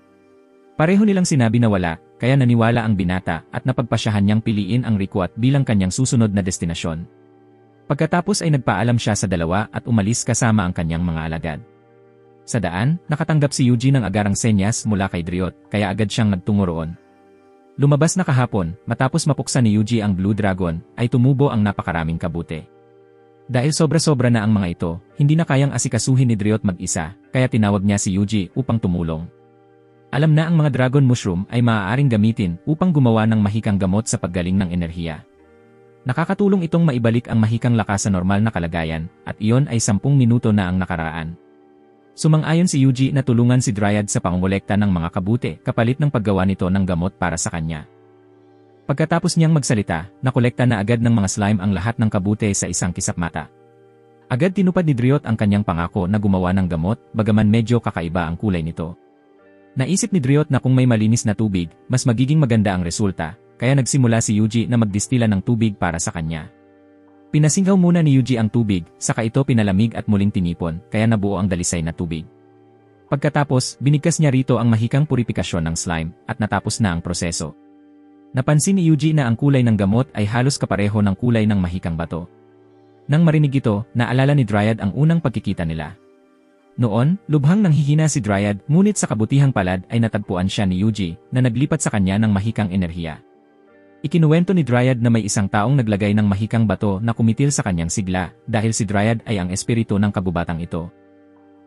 S1: Pareho nilang sinabi na wala, kaya naniwala ang binata at napagpasyahan niyang piliin ang Rikwat bilang kanyang susunod na destinasyon. Pagkatapos ay nagpaalam siya sa dalawa at umalis kasama ang kanyang mga alagad. Sa daan, nakatanggap si Yuji ng agarang senyas mula kay Driot, kaya agad siyang nagtungo roon. Lumabas na kahapon, matapos mapuksa ni Yuji ang Blue Dragon, ay tumubo ang napakaraming kabute. Dahil sobra-sobra na ang mga ito, hindi na kayang asikasuhin ni Driot mag-isa, kaya tinawag niya si Yuji upang tumulong. Alam na ang mga dragon mushroom ay maaaring gamitin upang gumawa ng mahikang gamot sa paggaling ng enerhiya. Nakakatulong itong maibalik ang mahikang lakas sa normal na kalagayan, at iyon ay 10 minuto na ang nakaraan. Sumang-ayon si Yuji na tulungan si Dryad sa pangongolekta ng mga kabute kapalit ng paggawa nito ng gamot para sa kanya. Pagkatapos niyang magsalita, nakolekta na agad ng mga slime ang lahat ng kabute sa isang kisapmata. Agad tinupad ni Driot ang kanyang pangako na gumawa ng gamot, bagaman medyo kakaiba ang kulay nito. Naisip ni Driot na kung may malinis na tubig, mas magiging maganda ang resulta, kaya nagsimula si Yuji na magdistila ng tubig para sa kanya. Pinasinghaw muna ni Yuji ang tubig, saka ito pinalamig at muling tinipon, kaya nabuo ang dalisay na tubig. Pagkatapos, binigkas niya rito ang mahikang purifikasyon ng slime, at natapos na ang proseso. Napansin ni Yuji na ang kulay ng gamot ay halos kapareho ng kulay ng mahikang bato. Nang marinig ito, naalala ni Dryad ang unang pagkikita nila. Noon, lubhang nanghihina si Dryad, ngunit sa kabutihang palad ay natagpuan siya ni Yuji na naglipat sa kanya ng mahikang enerhiya. Ikinuwento ni Dryad na may isang taong naglagay ng mahikang bato na kumitil sa kanyang sigla dahil si Dryad ay ang espiritu ng kabubatang ito.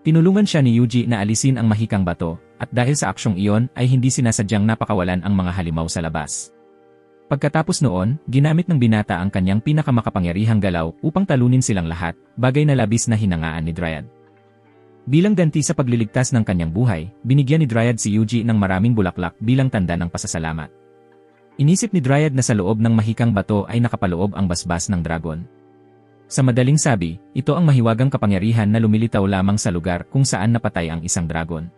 S1: Tinulungan siya ni Yuji na alisin ang mahikang bato at dahil sa aksyong iyon ay hindi sinasadyang napakawalan ang mga halimaw sa labas. Pagkatapos noon, ginamit ng binata ang kanyang pinakamakapangyarihang galaw upang talunin silang lahat, bagay na labis na hinangaan ni Dryad. Bilang ganti sa pagliligtas ng kanyang buhay, binigyan ni Dryad si Yuji ng maraming bulaklak bilang tanda ng pasasalamat. Inisip ni Dryad na sa loob ng mahikang bato ay nakapaloob ang basbas ng dragon. Sa madaling sabi, ito ang mahiwagang kapangyarihan na lumilitaw lamang sa lugar kung saan napatay ang isang dragon.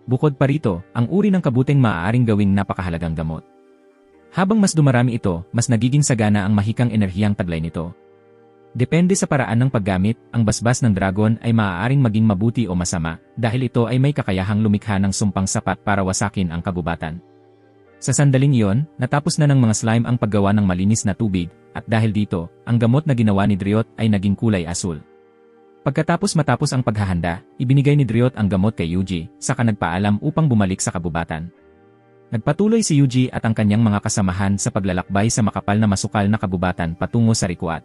S1: Bukod pa rito, ang uri ng kabuteng maaaring gawing napakahalagang gamot. Habang mas dumarami ito, mas nagiging sagana ang mahikang enerhiyang taglay nito. Depende sa paraan ng paggamit, ang basbas ng dragon ay maaaring maging mabuti o masama, dahil ito ay may kakayahang lumikha ng sumpang sapat para wasakin ang kagubatan. Sa sandaling iyon, natapos na ng mga slime ang paggawa ng malinis na tubig, at dahil dito, ang gamot na ginawa ni Driot ay naging kulay asul. Matapos ang paghahanda, ibinigay ni Driot ang gamot kay Yuji, saka nagpaalam upang bumalik sa kabubatan. Nagpatuloy si Yuji at ang kanyang mga kasamahan sa paglalakbay sa makapal na masukal na kabubatan patungo sa Rikwat.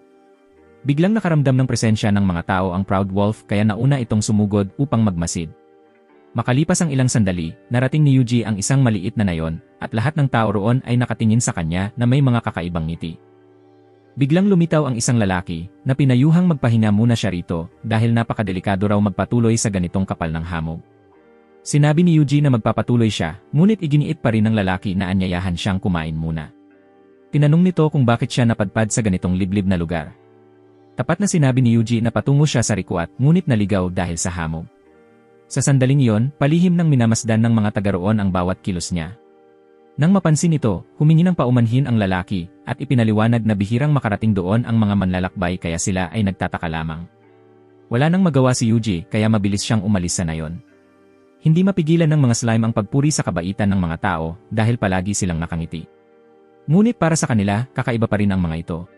S1: Biglang nakaramdam ng presensya ng mga tao ang Proud Wolf kaya nauna itong sumugod upang magmasid. Makalipas ang ilang sandali, narating ni Yuji ang isang maliit na nayon, at lahat ng tao roon ay nakatingin sa kanya na may mga kakaibang ngiti. Biglang lumitaw ang isang lalaki, na pinayuhang magpahinga muna siya rito, dahil napakadelikado raw magpatuloy sa ganitong kapal ng hamog. Sinabi ni Yuji na magpapatuloy siya, ngunit iginiit pa rin ng lalaki na anyayahan siyang kumain muna. Tinanong nito kung bakit siya napadpad sa ganitong liblib na lugar. Tapat na sinabi ni Yuji na patungo siya sa Rikwat, ngunit naligaw dahil sa hamog. Sa sandaling iyon, palihim nang minamasdan ng mga taga roon ang bawat kilos niya. Nang mapansin ito, humingi ng paumanhin ang lalaki, at ipinaliwanag na bihirang makarating doon ang mga manlalakbay kaya sila ay nagtataka lamang. Wala nang magawa si Yuji kaya mabilis siyang umalis sa nayon. Hindi mapigilan ng mga slime ang pagpuri sa kabaitan ng mga tao dahil palagi silang nakangiti. Ngunit para sa kanila, kakaiba pa rin ang mga ito.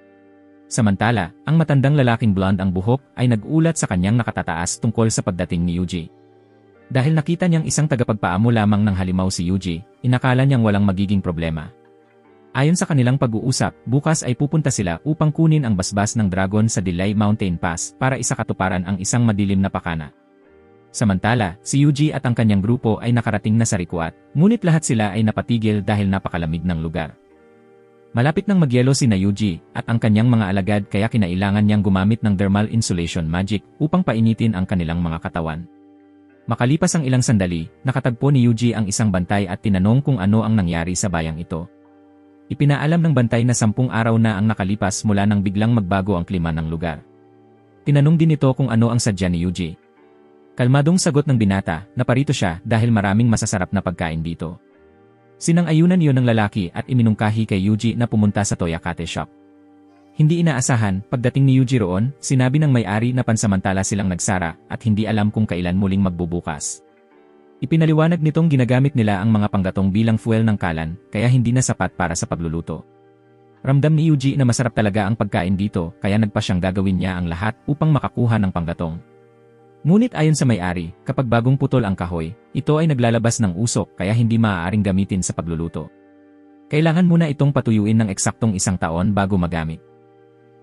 S1: Samantala, ang matandang lalaking blonde ang buhok ay nag-ulat sa kanyang nakatataas tungkol sa pagdating ni Yuji. Dahil nakita niyang isang tagapagpaamo lamang ng halimaw si Yuji, inakala niyang walang magiging problema. Ayon sa kanilang pag-uusap, bukas ay pupunta sila upang kunin ang basbas ng dragon sa Delay Mountain Pass para isakatuparan ang isang madilim na pakana. Samantala, si Yuji at ang kanyang grupo ay nakarating na sa Rikuat, ngunit lahat sila ay napatigil dahil napakalamig ng lugar. Malapit nang magyelo si Yuji at ang kanyang mga alagad kaya kinailangan niyang gumamit ng thermal insulation magic upang painitin ang kanilang mga katawan. Makalipas ang ilang sandali, nakatagpo ni Yuji ang isang bantay at tinanong kung ano ang nangyari sa bayang ito. Ipinaalam ng bantay na 10 araw na ang nakalipas mula nang biglang magbago ang klima ng lugar. Tinanong din ito kung ano ang sadya ni Yuji. Kalmadong sagot ng binata na parito siya dahil maraming masasarap na pagkain dito. Sinang-ayunan iyon ng lalaki at iminungkahi kay Yuji na pumunta sa Toyakate shop. Hindi inaasahan, pagdating ni Yuji roon, sinabi ng may-ari na pansamantala silang nagsara at hindi alam kung kailan muling magbubukas. Ipinaliwanag nitong ginagamit nila ang mga panggatong bilang fuel ng kalan, kaya hindi na sapat para sa pagluluto. Ramdam ni Yuji na masarap talaga ang pagkain dito, kaya nagpa siyang gagawin niya ang lahat upang makakuha ng panggatong. Ngunit ayon sa may-ari, kapag bagong putol ang kahoy, ito ay naglalabas ng usok kaya hindi maaaring gamitin sa pagluluto. Kailangan muna itong patuyuin ng eksaktong 1 taon bago magamit.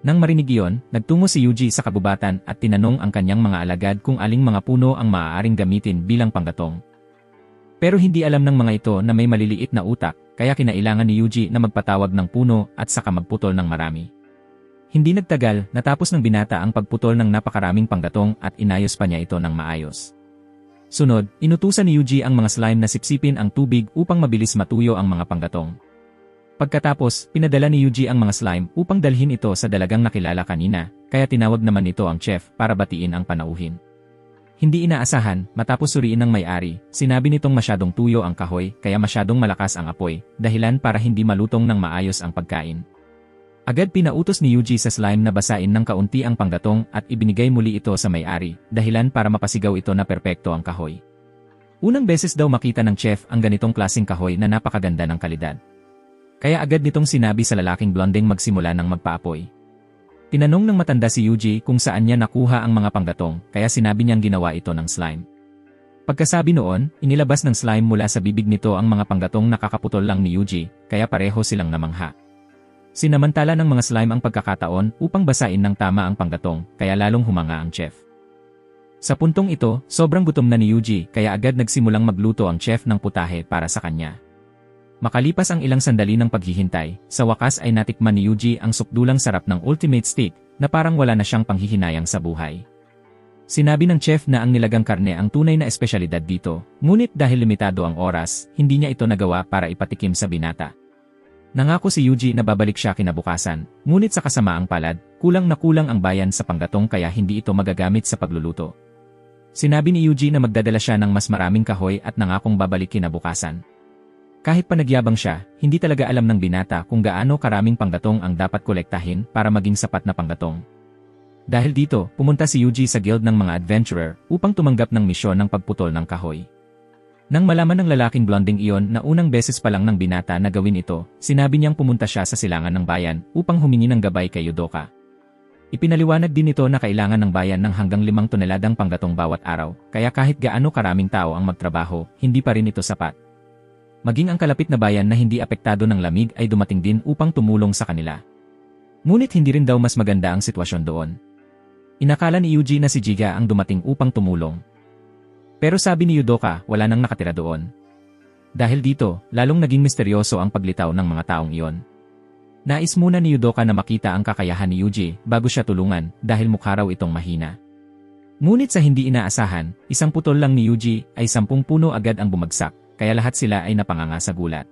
S1: Nang marinig iyon, nagtungo si Yuji sa kabubatan at tinanong ang kanyang mga alagad kung aling mga puno ang maaaring gamitin bilang panggatong. Pero hindi alam ng mga ito na may maliliit na utak, kaya kinailangan ni Yuji na magpatawag ng puno at saka magputol ng marami. Hindi nagtagal, natapos ng binata ang pagputol ng napakaraming panggatong at inayos pa niya ito ng maayos. Sunod, inutusan ni Yuji ang mga slime na sipsipin ang tubig upang mabilis matuyo ang mga panggatong. Pagkatapos, pinadala ni Yuji ang mga slime upang dalhin ito sa dalagang nakilala kanina, kaya tinawag naman ito ang chef para batiin ang panauhin. Hindi inaasahan, matapos suriin ng may-ari, sinabi nitong masyadong tuyo ang kahoy kaya masyadong malakas ang apoy, dahilan para hindi malutong ng maayos ang pagkain. Agad pinautos ni Yuji sa slime na basain ng kaunti ang panggatong at ibinigay muli ito sa may-ari, dahilan para mapasigaw ito na perpekto ang kahoy. Unang beses daw makita ng chef ang ganitong klaseng kahoy na napakaganda ng kalidad. Kaya agad nitong sinabi sa lalaking blondeng magsimula ng magpaapoy. Tinanong ng matanda si Yuji kung saan niya nakuha ang mga panggatong, kaya sinabi niyang ginawa ito ng slime. Pagkasabi noon, inilabas ng slime mula sa bibig nito ang mga panggatong nakakaputol lang ni Yuji, kaya pareho silang namangha. Sinamantala ng mga slime ang pagkakataon upang basain ng tama ang panggatong, kaya lalong humanga ang chef. Sa puntong ito, sobrang gutom na ni Yuji kaya agad nagsimulang magluto ang chef ng putahe para sa kanya. Makalipas ang ilang sandali ng paghihintay, sa wakas ay natikman ni Yuji ang sukdulang sarap ng ultimate steak na parang wala na siyang panghihinayang sa buhay. Sinabi ng chef na ang nilagang karne ang tunay na espesyalidad dito, ngunit dahil limitado ang oras, hindi niya ito nagawa para ipatikim sa binata. Nangako si Yuji na babalik siya kinabukasan, ngunit sa kasamaang palad, kulang na kulang ang bayan sa panggatong kaya hindi ito magagamit sa pagluluto. Sinabi ni Yuji na magdadala siya ng mas maraming kahoy at nangakong babalik kinabukasan. Kahit pa nagyabang siya, hindi talaga alam ng binata kung gaano karaming panggatong ang dapat kolektahin para maging sapat na panggatong. Dahil dito, pumunta si Yuji sa guild ng mga adventurer upang tumanggap ng misyon ng pagputol ng kahoy. Nang malaman ng lalaking blonding iyon na unang beses pa lang ng binata na gawin ito, sinabi niyang pumunta siya sa silangan ng bayan upang humingi ng gabay kay Yudoka. Ipinaliwanag din ito na kailangan ng bayan ng hanggang 5 toneladang panggatong bawat araw, kaya kahit gaano karaming tao ang magtrabaho, hindi pa rin ito sapat. Maging ang kalapit na bayan na hindi apektado ng lamig ay dumating din upang tumulong sa kanila. Ngunit hindi rin daw mas maganda ang sitwasyon doon. Inakala ni Yuji na si Jiga ang dumating upang tumulong. Pero sabi ni Yudoka, wala nang nakatira doon. Dahil dito, lalong naging misteryoso ang paglitaw ng mga taong iyon. Nais muna ni Yudoka na makita ang kakayahan ni Yuji bago siya tulungan dahil mukha raw itong mahina. Ngunit sa hindi inaasahan, isang putol lang ni Yuji ay 10 puno agad ang bumagsak, kaya lahat sila ay napanganga sa gulat.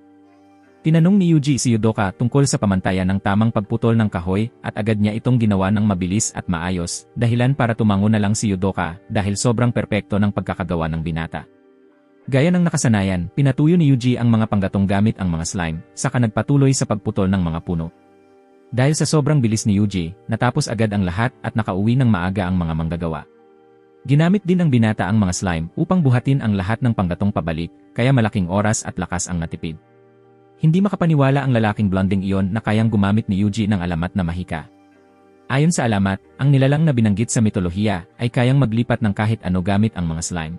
S1: Tinanong ni Yuji si Yudoka tungkol sa pamantayan ng tamang pagputol ng kahoy at agad niya itong ginawa ng mabilis at maayos, dahilan para tumango na lang si Yudoka dahil sobrang perpekto ng pagkakagawa ng binata. Gaya ng nakasanayan, pinatuyo ni Yuji ang mga panggatong gamit ang mga slime, saka nagpatuloy sa pagputol ng mga puno. Dahil sa sobrang bilis ni Yuji, natapos agad ang lahat at nakauwi ng maaga ang mga manggagawa. Ginamit din ng binata ang mga slime upang buhatin ang lahat ng panggatong pabalik, kaya malaking oras at lakas ang natipid. Hindi makapaniwala ang lalaking blonding iyon na kayang gumamit ni Yuji ng alamat na mahika. Ayon sa alamat, ang nilalang na binanggit sa mitolohiya ay kayang maglipat ng kahit ano gamit ang mga slime.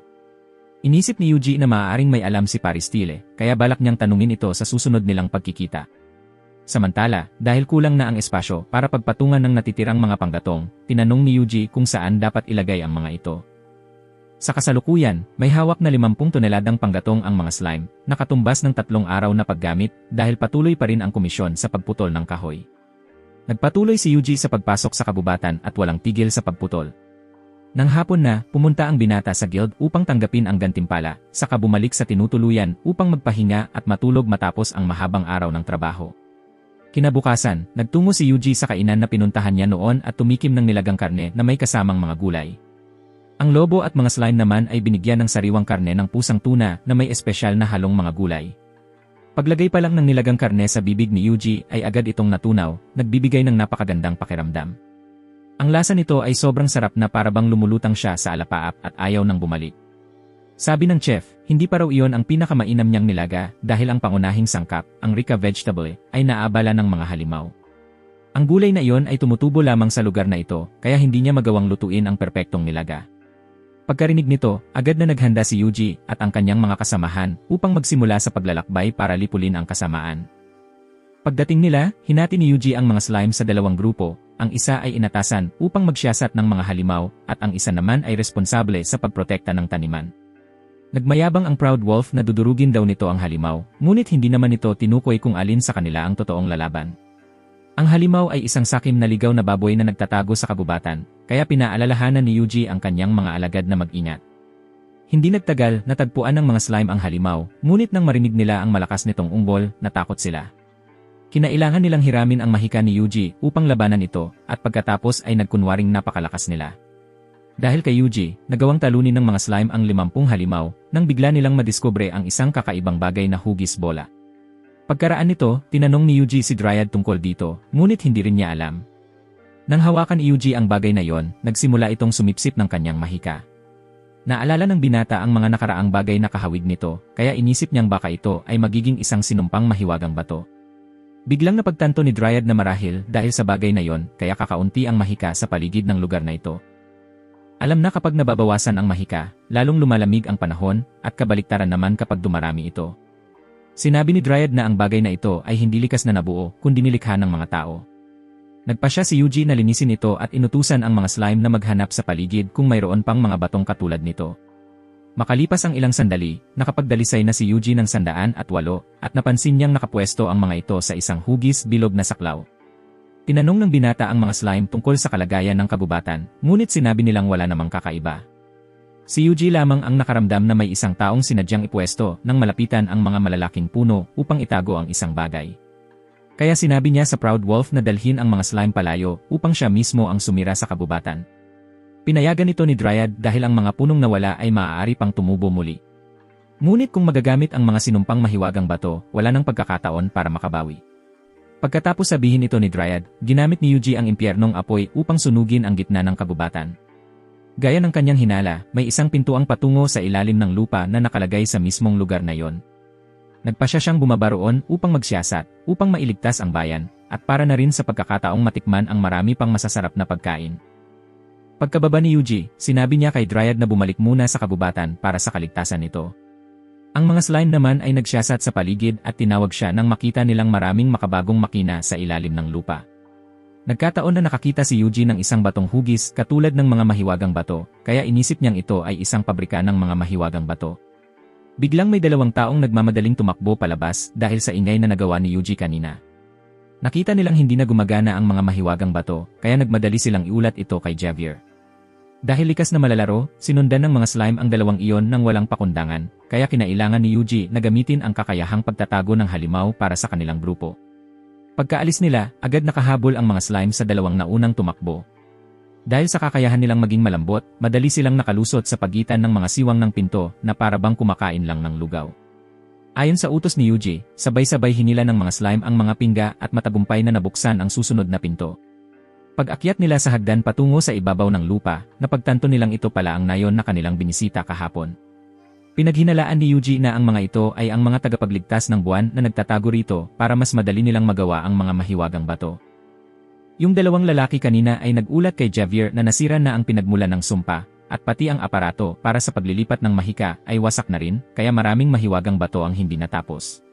S1: Inisip ni Yuji na maaaring may alam si Paristile, kaya balak niyang tanungin ito sa susunod nilang pagkikita. Samantala, dahil kulang na ang espasyo para pagpatungan ng natitirang mga panggatong, tinanong ni Yuji kung saan dapat ilagay ang mga ito. Sa kasalukuyan, may hawak na 50 toneladang panggatong ang mga slime, nakatumbas ng 3 araw na paggamit dahil patuloy pa rin ang komisyon sa pagputol ng kahoy. Nagpatuloy si Yuji sa pagpasok sa kabubatan at walang tigil sa pagputol. Nang hapon na, pumunta ang binata sa guild upang tanggapin ang gantimpala, saka bumalik sa tinutuluyan upang magpahinga at matulog matapos ang mahabang araw ng trabaho. Kinabukasan, nagtungo si Yuji sa kainan na pinuntahan niya noon at tumikim ng nilagang karne na may kasamang mga gulay. Ang lobo at mga slime naman ay binigyan ng sariwang karne ng pusang tuna na may espesyal na halong mga gulay. Paglagay pa lang ng nilagang karne sa bibig ni Yuji ay agad itong natunaw, nagbibigay ng napakagandang pakiramdam. Ang lasa nito ay sobrang sarap na parabang lumulutang siya sa alapaap at ayaw nang bumalik. Sabi ng chef, hindi pa raw iyon ang pinakamainam niyang nilaga dahil ang pangunahing sangkap, ang Rika vegetable, ay naabala ng mga halimaw. Ang gulay na iyon ay tumutubo lamang sa lugar na ito, kaya hindi niya magawang lutuin ang perpektong nilaga. Pagkarinig nito, agad na naghanda si Yuji at ang kanyang mga kasamahan upang magsimula sa paglalakbay para lipulin ang kasamaan. Pagdating nila, hinati ni Yuji ang mga slime sa 2 grupo, ang isa ay inatasan upang magsiyasat ng mga halimaw at ang isa naman ay responsable sa pagprotekta ng taniman. Nagmayabang ang Proud Wolf na dudurugin daw nito ang halimaw, ngunit hindi naman ito tinukoy kung alin sa kanila ang totoong lalaban. Ang halimaw ay isang sakim na ligaw na baboy na nagtatago sa kabubatan, kaya pinaalalahanan ni Yuji ang kanyang mga alagad na mag-ingat. Hindi nagtagal, natagpuan ng mga slime ang halimaw, ngunit nang marinig nila ang malakas nitong ungol, natakot sila. Kinailangan nilang hiramin ang mahika ni Yuji upang labanan ito, at pagkatapos ay nagkunwaring napakalakas nila. Dahil kay Yuji, nagawang talunin ng mga slime ang 50 halimaw, nang bigla nilang madiskubre ang isang kakaibang bagay na hugis bola. Pagkaraan nito, tinanong ni Yuji si Dryad tungkol dito, ngunit hindi rin niya alam. Nang hawakan ni Yuji ang bagay na yon, nagsimula itong sumipsip ng kanyang mahika. Naalala ng binata ang mga nakaraang bagay na kahawig nito, kaya inisip niyang baka ito ay magiging isang sinumpang mahiwagang bato. Biglang napagtanto ni Dryad na marahil dahil sa bagay na yon, kaya kakaunti ang mahika sa paligid ng lugar na ito. Alam na kapag nababawasan ang mahika, lalong lumalamig ang panahon, at kabaliktaran naman kapag dumarami ito. Sinabi ni Dryad na ang bagay na ito ay hindi likas na nabuo, kundi nilikha ng mga tao. Nagpasya si Yuji na linisin ito at inutusan ang mga slime na maghanap sa paligid kung mayroon pang mga batong katulad nito. Makalipas ang ilang sandali, nakapagdalisay na si Yuji ng 108 at napansin niyang nakapwesto ang mga ito sa isang hugis bilog na saklaw. Tinanong ng binata ang mga slime tungkol sa kalagayan ng kabubatan, ngunit sinabi nilang wala namang kakaiba. Si Yuji lamang ang nakaramdam na may isang taong sinadyang ipwesto nang malapitan ang mga malalaking puno upang itago ang isang bagay. Kaya sinabi niya sa Proud Wolf na dalhin ang mga slime palayo upang siya mismo ang sumira sa kabubatan. Pinayagan ito ni Dryad dahil ang mga punong nawala ay maaari pang tumubo muli. Ngunit kung magagamit ang mga sinumpang mahiwagang bato, wala nang pagkakataon para makabawi. Pagkatapos sabihin ito ni Dryad, ginamit ni Yuji ang impyernong apoy upang sunugin ang gitna ng kabubatan. Gaya ng kanyang hinala, may isang pintuang patungo sa ilalim ng lupa na nakalagay sa mismong lugar na yon. Nagpasya siyang bumaba roon upang magsiyasat, upang mailigtas ang bayan, at para na rin sa pagkakataong matikman ang marami pang masasarap na pagkain. Pagkababa ni Yuji, sinabi niya kay Dryad na bumalik muna sa kabubatan para sa kaligtasan nito. Ang mga slime naman ay nagsiyasat sa paligid at tinawag siya nang makita nilang maraming makabagong makina sa ilalim ng lupa. Nagkataon na nakakita si Yuji ng isang batong hugis katulad ng mga mahiwagang bato, kaya inisip niyang ito ay isang pabrika ng mga mahiwagang bato. Biglang may 2 taong nagmamadaling tumakbo palabas dahil sa ingay na nagawa ni Yuji kanina. Nakita nilang hindi na gumagana ang mga mahiwagang bato, kaya nagmadali silang iulat ito kay Javier. Dahil likas na malalaro, sinundan ng mga slime ang 2 iyon nang walang pakundangan, kaya kinailangan ni Yuji na gamitin ang kakayahang pagtatago ng halimaw para sa kanilang grupo. Pagkaalis nila, agad nakahabol ang mga slime sa 2 naunang tumakbo. Dahil sa kakayahan nilang maging malambot, madali silang nakalusot sa pagitan ng mga siwang ng pinto na parabang kumakain lang ng lugaw. Ayon sa utos ni Yuji, sabay-sabay hinila ng mga slime ang mga pingga at matagumpay na nabuksan ang susunod na pinto. Pag-akyat nila sa hagdan patungo sa ibabaw ng lupa, napagtanto nilang ito pala ang nayon na kanilang binisita kahapon. Pinaghinalaan ni Yuji na ang mga ito ay ang mga tagapagligtas ng buwan na nagtatago rito para mas madali nilang magawa ang mga mahiwagang bato. Yung dalawang lalaki kanina ay nag-ulat kay Javier na nasira na ang pinagmulan ng sumpa, at pati ang aparato para sa paglilipat ng mahika ay wasak na rin, kaya maraming mahiwagang bato ang hindi natapos.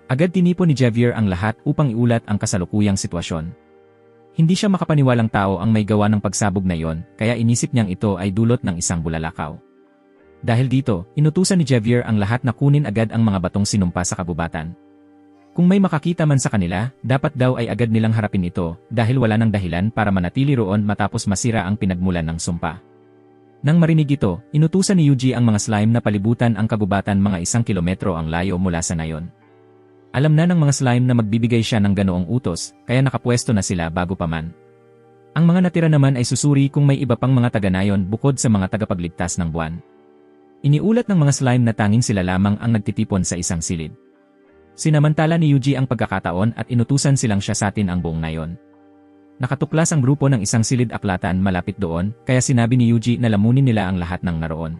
S1: Agad tinipon ni Javier ang lahat upang iulat ang kasalukuyang sitwasyon. Hindi siya makapaniwalang tao ang may gawa ng pagsabog na yon, kaya inisip niyang ito ay dulot ng isang bulalakaw. Dahil dito, inutusan ni Javier ang lahat na kunin agad ang mga batong sinumpa sa kagubatan. Kung may makakita man sa kanila, dapat daw ay agad nilang harapin ito dahil wala nang dahilan para manatili roon matapos masira ang pinagmulan ng sumpa. Nang marinig ito, inutusan ni Yuji ang mga slime na palibutan ang kagubatan mga 1 kilometro ang layo mula sa nayon. Alam na ng mga slime na magbibigay siya ng ganoong utos, kaya nakapwesto na sila bago pa man. Ang mga natira naman ay susuri kung may iba pang mga taga-nayon bukod sa mga tagapagligtas ng buwan. Iniulat ng mga slime na tanging sila lamang ang nagtitipon sa isang silid. Sinamantala ni Yuji ang pagkakataon at inutusan silang siyasatin ang buong nayon. Nakatuklas ang grupo ng isang silid aklatan malapit doon, kaya sinabi ni Yuji na lamunin nila ang lahat ng naroon.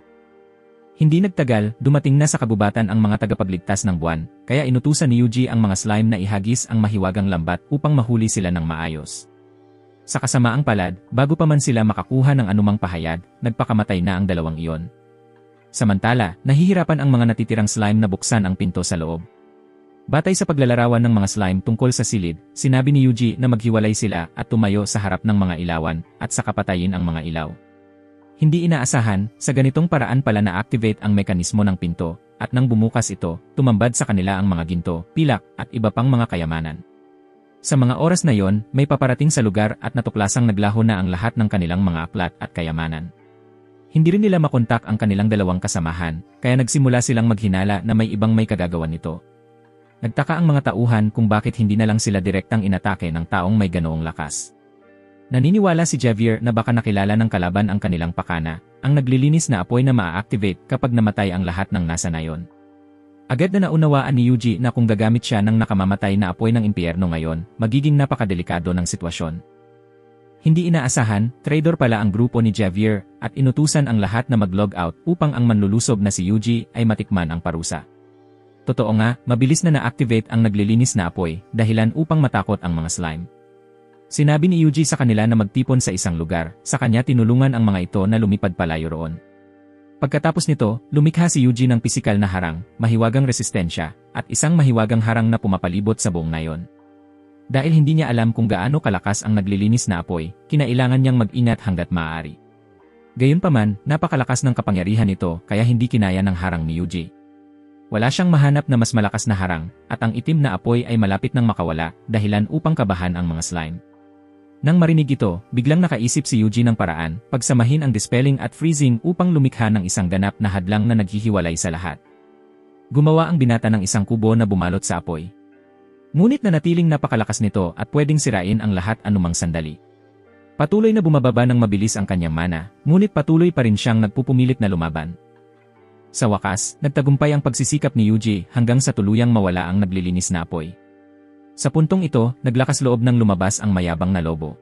S1: Hindi nagtagal, dumating na sa kabubatan ang mga tagapagligtas ng buwan, kaya inutusan ni Yuji ang mga slime na ihagis ang mahiwagang lambat upang mahuli sila ng maayos. Sa kasamaang palad, bago pa man sila makakuha ng anumang pahayag, nagpakamatay na ang dalawang iyon. Samantala, nahihirapan ang mga natitirang slime na buksan ang pinto sa loob. Batay sa paglalarawan ng mga slime tungkol sa silid, sinabi ni Yuji na maghiwalay sila at tumayo sa harap ng mga ilawan at saka patayin ang mga ilaw. Hindi inaasahan, sa ganitong paraan pala na-activate ang mekanismo ng pinto, at nang bumukas ito, tumambad sa kanila ang mga ginto, pilak, at iba pang mga kayamanan. Sa mga oras na yon, may paparating sa lugar at natuklasang naglaho na ang lahat ng kanilang mga aklat at kayamanan. Hindi rin nila makontak ang kanilang dalawang kasamahan, kaya nagsimula silang maghinala na may ibang may kagagawan nito. Nagtaka ang mga tauhan kung bakit hindi na lang sila direktang inatake ng taong may ganoong lakas. Naniniwala si Javier na baka nakilala ng kalaban ang kanilang pakana, ang naglilinis na apoy na maa-activate kapag namatay ang lahat ng nasa nayon. Agad na naunawaan ni Yuji na kung gagamit siya ng nakamamatay na apoy ng impyerno ngayon, magiging napakadelikado ng sitwasyon. Hindi inaasahan, traitor pala ang grupo ni Javier at inutusan ang lahat na mag-log out upang ang manlulusob na si Yuji ay matikman ang parusa. Totoo nga, mabilis na na-activate ang naglilinis na apoy, dahilan upang matakot ang mga slime. Sinabi ni Yuji sa kanila na magtipon sa isang lugar, sa kanya tinulungan ang mga ito na lumipad palayo roon. Pagkatapos nito, lumikha si Yuji ng pisikal na harang, mahiwagang resistensya, at isang mahiwagang harang na pumapalibot sa buong nayon. Dahil hindi niya alam kung gaano kalakas ang naglilinis na apoy, kinailangan niyang mag-ingat hanggat maaari. Gayunpaman, napakalakas ng kapangyarihan nito kaya hindi kinaya ng harang ni Yuji. Wala siyang mahanap na mas malakas na harang, at ang itim na apoy ay malapit nang makawala, dahilan upang kabahan ang mga slime. Nang marinig ito, biglang nakaisip si Yuji ng paraan, pagsamahin ang dispelling at freezing upang lumikha ng isang ganap na hadlang na naghihiwalay sa lahat. Gumawa ang binata ng isang kubo na bumalot sa apoy. Ngunit nanatiling napakalakas nito at pwedeng sirain ang lahat anumang sandali. Patuloy na bumababa ng mabilis ang kanyang mana, ngunit patuloy pa rin siyang nagpupumilit na lumaban. Sa wakas, nagtagumpay ang pagsisikap ni Yuji hanggang sa tuluyang mawala ang naglilinis na apoy. Sa puntong ito, naglakas loob ng lumabas ang mayabang na lobo.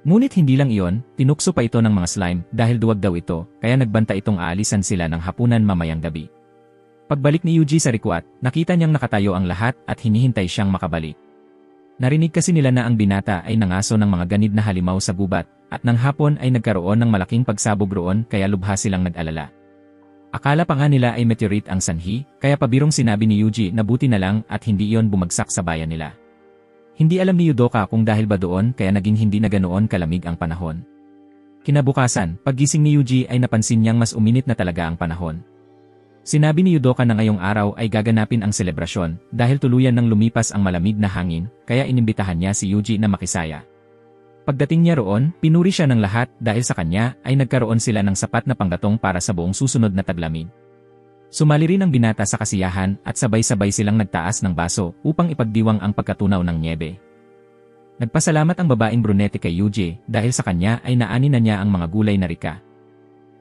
S1: Ngunit hindi lang iyon, tinukso pa ito ng mga slime dahil duwag daw ito, kaya nagbanta itong aalisan sila ng hapunan mamayang gabi. Pagbalik ni Yuji sa rikwat, nakita niyang nakatayo ang lahat at hinihintay siyang makabalik. Narinig kasi nila na ang binata ay nangaso ng mga ganid na halimaw sa gubat, at nang hapon ay nagkaroon ng malaking pagsabog roon kaya lubha silang nag-alala. Akala pa nga nila ay meteorite ang sanhi, kaya pabirong sinabi ni Yuji na buti na lang at hindi iyon bumagsak sa bayan nila. Hindi alam ni Yudoka kung dahil ba doon kaya naging hindi na ganoon kalamig ang panahon. Kinabukasan, paggising ni Yuji ay napansin niyang mas uminit na talaga ang panahon. Sinabi ni Yudoka na ngayong araw ay gaganapin ang selebrasyon dahil tuluyan nang lumipas ang malamig na hangin, kaya inimbitahan niya si Yuji na makisaya. Pagdating niya roon, pinuri siya ng lahat dahil sa kanya ay nagkaroon sila ng sapat na panggatong para sa buong susunod na taglamig. Sumali rin ang binata sa kasiyahan at sabay-sabay silang nagtaas ng baso upang ipagdiwang ang pagkatunaw ng nyebe. Nagpasalamat ang babaeng brunete kay Yuji dahil sa kanya ay naani na niya ang mga gulay na rika.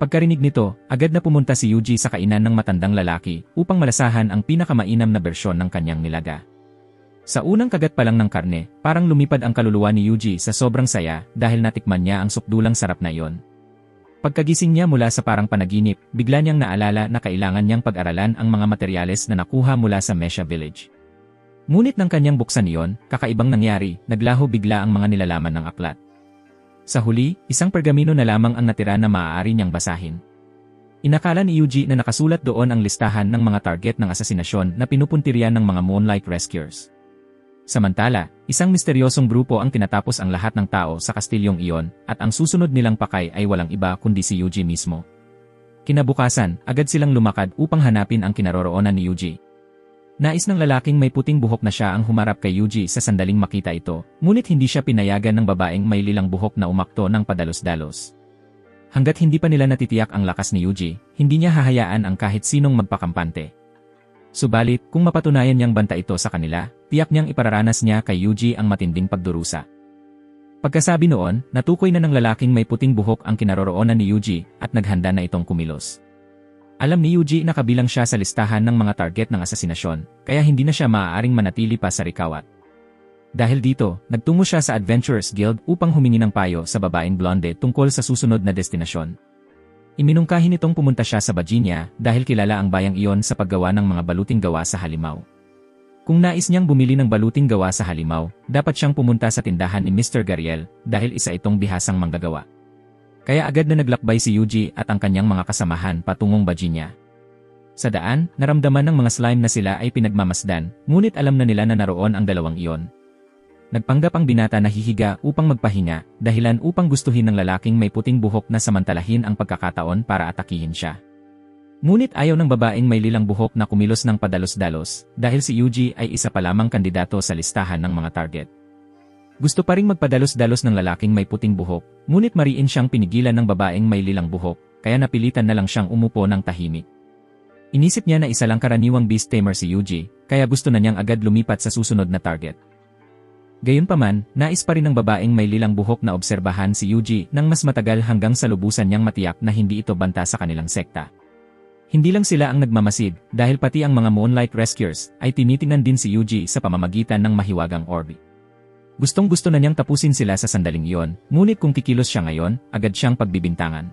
S1: Pagkarinig nito, agad na pumunta si Yuji sa kainan ng matandang lalaki upang malasahan ang pinakamainam na bersyon ng kanyang nilaga. Sa unang kagat pa lang ng karne, parang lumipad ang kaluluwa ni Yuji sa sobrang saya dahil natikman niya ang supdulang sarap na iyon. Pagkagising niya mula sa parang panaginip, bigla niyang naalala na kailangan niyang pag-aralan ang mga materyales na nakuha mula sa Mesha Village. Ngunit nang kanyang buksan iyon, kakaibang nangyari, naglaho bigla ang mga nilalaman ng aklat. Sa huli, isang pergamino na lamang ang natira na maaari niyang basahin. Inakala ni Yuji na nakasulat doon ang listahan ng mga target ng asasinasyon na pinupuntiryan ng mga Moonlight Rescuers. Samantala, isang misteryosong grupo ang tinatapos ang lahat ng tao sa kastilyong iyon at ang susunod nilang pakay ay walang iba kundi si Yuji mismo. Kinabukasan, agad silang lumakad upang hanapin ang kinaroroonan ni Yuji. Nais ng lalaking may puting buhok na siya ang humarap kay Yuji sa sandaling makita ito, ngunit hindi siya pinayagan ng babaeng may lilang buhok na umakto ng padalos-dalos. Hanggat hindi pa nila natitiyak ang lakas ni Yuji, hindi niya hahayaan ang kahit sinong magpakampante. Subalit, kung mapatunayan niyang banta ito sa kanila, tiyak niyang ipararanas niya kay Yuji ang matinding pagdurusa. Pagkasabi noon, natukoy na ng lalaking may puting buhok ang kinaroroonan ni Yuji at naghanda na itong kumilos. Alam ni Yuji na kabilang siya sa listahan ng mga target ng asasinasyon, kaya hindi na siya maaaring manatili pa sa Rikawat. Dahil dito, nagtungo siya sa Adventurers Guild upang humingi ng payo sa babaeng blonde tungkol sa susunod na destinasyon. Iminungkahi nitong pumunta siya sa Virginia dahil kilala ang bayang iyon sa paggawa ng mga baluting gawa sa halimaw. Kung nais niyang bumili ng baluting gawa sa halimaw, dapat siyang pumunta sa tindahan ni Mr. Gariel dahil isa itong bihasang manggagawa. Kaya agad na naglakbay si Yuji at ang kanyang mga kasamahan patungong Virginia. Sa daan, naramdaman ng mga slime na sila ay pinagmamasdan, ngunit alam na nila na naroon ang dalawang iyon. Nagpanggap ang binata na hihiga upang magpahinga, dahilan upang gustuhin ng lalaking may puting buhok na samantalahin ang pagkakataon para atakihin siya. Ngunit ayaw ng babaeng may lilang buhok na kumilos ng padalos-dalos, dahil si Yuji ay isa pa lamang kandidato sa listahan ng mga target. Gusto pa ring magpadalos-dalos ng lalaking may puting buhok, ngunit mariin siyang pinigilan ng babaeng may lilang buhok, kaya napilitan na lang siyang umupo ng tahimik. Inisip niya na isa lang karaniwang beast tamer si Yuji, kaya gusto na niyang agad lumipat sa susunod na target. Gayunpaman, nais pa rin ng babaeng may lilang buhok na obserbahan si Yuji nang mas matagal hanggang sa lubusan niyang matiyak na hindi ito banta sa kanilang sekta. Hindi lang sila ang nagmamasid, dahil pati ang mga Moonlight Rescuers ay tinitingnan din si Yuji sa pamamagitan ng mahiwagang orb. Gustong-gusto na niyang tapusin sila sa sandaling iyon, ngunit kung kikilos siya ngayon, agad siyang pagbibintangan.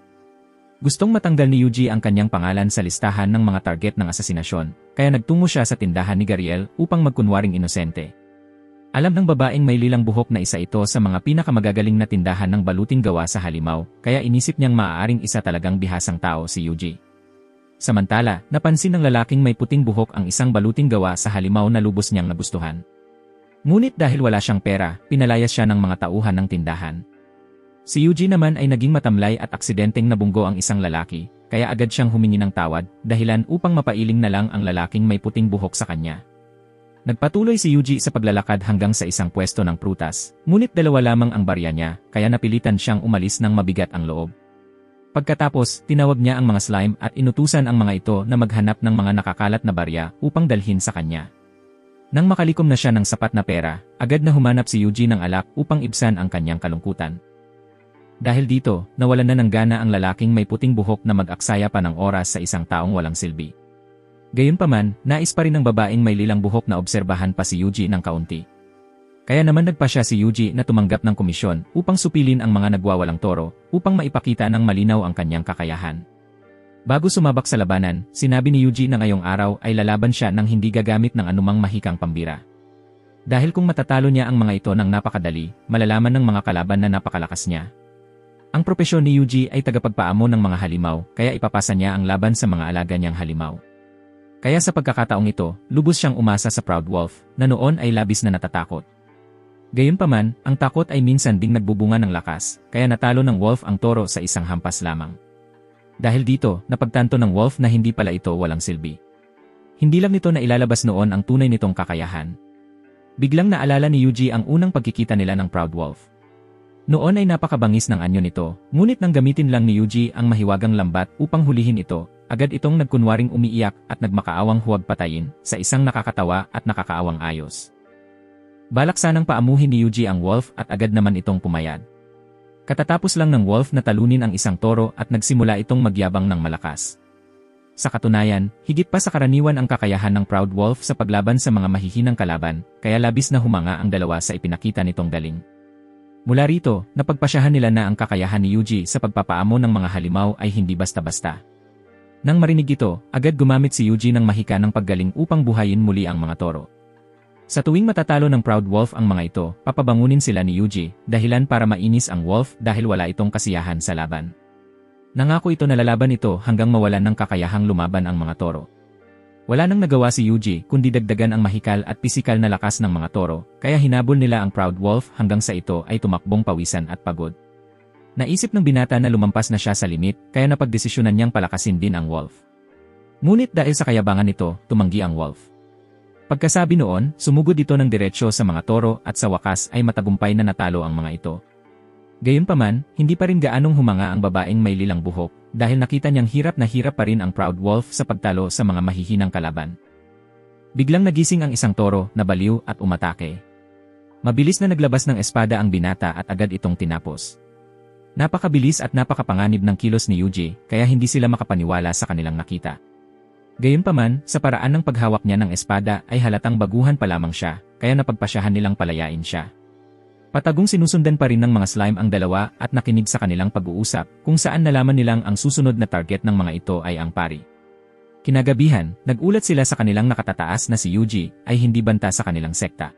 S1: Gustong matanggal ni Yuji ang kanyang pangalan sa listahan ng mga target ng asasinasyon, kaya nagtungo siya sa tindahan ni Gariel upang magkunwaring inosente. Alam ng babaeng may lilang buhok na isa ito sa mga pinakamagagaling na tindahan ng baluting gawa sa halimaw, kaya inisip niyang maaaring isa talagang bihasang tao si Yuji. Samantala, napansin ng lalaking may puting buhok ang isang baluting gawa sa halimaw na lubos niyang nagustuhan. Ngunit dahil wala siyang pera, pinalayas siya ng mga tauhan ng tindahan. Si Yuji naman ay naging matamlay at aksidenteng nabunggo ang isang lalaki, kaya agad siyang humingi ng tawad, dahilan upang mapailing na lang ang lalaking may puting buhok sa kanya. Nagpatuloy si Yuji sa paglalakad hanggang sa isang pwesto ng prutas, ngunit dalawa lamang ang barya niya, kaya napilitan siyang umalis ng mabigat ang loob. Pagkatapos, tinawag niya ang mga slime at inutusan ang mga ito na maghanap ng mga nakakalat na barya upang dalhin sa kanya. Nang makalikom na siya ng sapat na pera, agad na humanap si Yuji ng alak upang ibsan ang kanyang kalungkutan. Dahil dito, nawalan na ng gana ang lalaking may puting buhok na mag-aksaya pa ng oras sa isang taong walang silbi. Gayunpaman, nais pa rin ng babaeng may lilang buhok na obserbahan pa si Yuji ng kaunti. Kaya naman nagpa siya si Yuji na tumanggap ng komisyon upang supilin ang mga nagwawalang toro upang maipakita ng malinaw ang kanyang kakayahan. Bago sumabak sa labanan, sinabi ni Yuji na ngayong araw ay lalaban siya nang hindi gagamit ng anumang mahikang pambira. Dahil kung matatalo niya ang mga ito ng napakadali, malalaman ng mga kalaban na napakalakas niya. Ang propesyon ni Yuji ay tagapagpaamo ng mga halimaw, kaya ipapasa niya ang laban sa mga alaga niyang halimaw. Kaya sa pagkakataong ito, lubos siyang umasa sa Proud Wolf, na noon ay labis na natatakot. Gayunpaman, ang takot ay minsan ding nagbubunga ng lakas, kaya natalo ng wolf ang toro sa isang hampas lamang. Dahil dito, napagtanto ng wolf na hindi pala ito walang silbi. Hindi lang nito na ilalabas noon ang tunay nitong kakayahan. Biglang naalala ni Yuji ang unang pagkikita nila ng Proud Wolf. Noon ay napakabangis ng anyo nito, ngunit nang gamitin lang ni Yuji ang mahiwagang lambat upang hulihin ito, agad itong nagkunwaring umiiyak at nagmakaawang huwag patayin sa isang nakakatawa at nakakaawang ayos. Balak sanang paamuhin ni Yuji ang wolf at agad naman itong pumayag. Katatapos lang ng wolf na talunin ang isang toro at nagsimula itong magyabang ng malakas. Sa katunayan, higit pa sa karaniwan ang kakayahan ng Proud Wolf sa paglaban sa mga mahihinang kalaban, kaya labis na humanga ang dalawa sa ipinakita nitong galing. Mula rito, napagpasyahan nila na ang kakayahan ni Yuji sa pagpapaamo ng mga halimaw ay hindi basta-basta. Nang marinig ito, agad gumamit si Yuji ng mahika ng paggaling upang buhayin muli ang mga toro. Sa tuwing matatalo ng Proud Wolf ang mga ito, papabangunin sila ni Yuji, dahilan para mainis ang wolf dahil wala itong kasiyahan sa laban. Nangako ito na lalaban ito hanggang mawalan ng kakayahang lumaban ang mga toro. Wala nang nagawa si Yuji kundi dagdagan ang mahikal at pisikal na lakas ng mga toro, kaya hinabol nila ang Proud Wolf hanggang sa ito ay tumakbong pawisan at pagod. Naisip ng binata na lumampas na siya sa limit, kaya napagdesisyonan niyang palakasin din ang wolf. Ngunit dahil sa kayabangan nito, tumanggi ang wolf. Pagkasabi noon, sumugod ito ng diretsyo sa mga toro at sa wakas ay matagumpay na natalo ang mga ito. Gayunpaman, hindi pa rin gaanong humanga ang babaeng may lilang buhok dahil nakita niyang hirap na hirap pa rin ang Proud Wolf sa pagtalo sa mga mahihinang kalaban. Biglang nagising ang isang toro na baliw at umatake. Mabilis na naglabas ng espada ang binata at agad itong tinapos. Napakabilis at napakapanganib ng kilos ni Yuji kaya hindi sila makapaniwala sa kanilang nakita. Gayunpaman, sa paraan ng paghawak niya ng espada ay halatang baguhan pa lamang siya, kaya napagpasyahan nilang palayain siya. Patagong sinusundan pa rin ng mga slime ang dalawa at nakinig sa kanilang pag-uusap kung saan nalaman nilang ang susunod na target ng mga ito ay ang pari. Kinagabihan, nagulat sila sa kanilang nakatataas na si Yuji ay hindi banta sa kanilang sekta.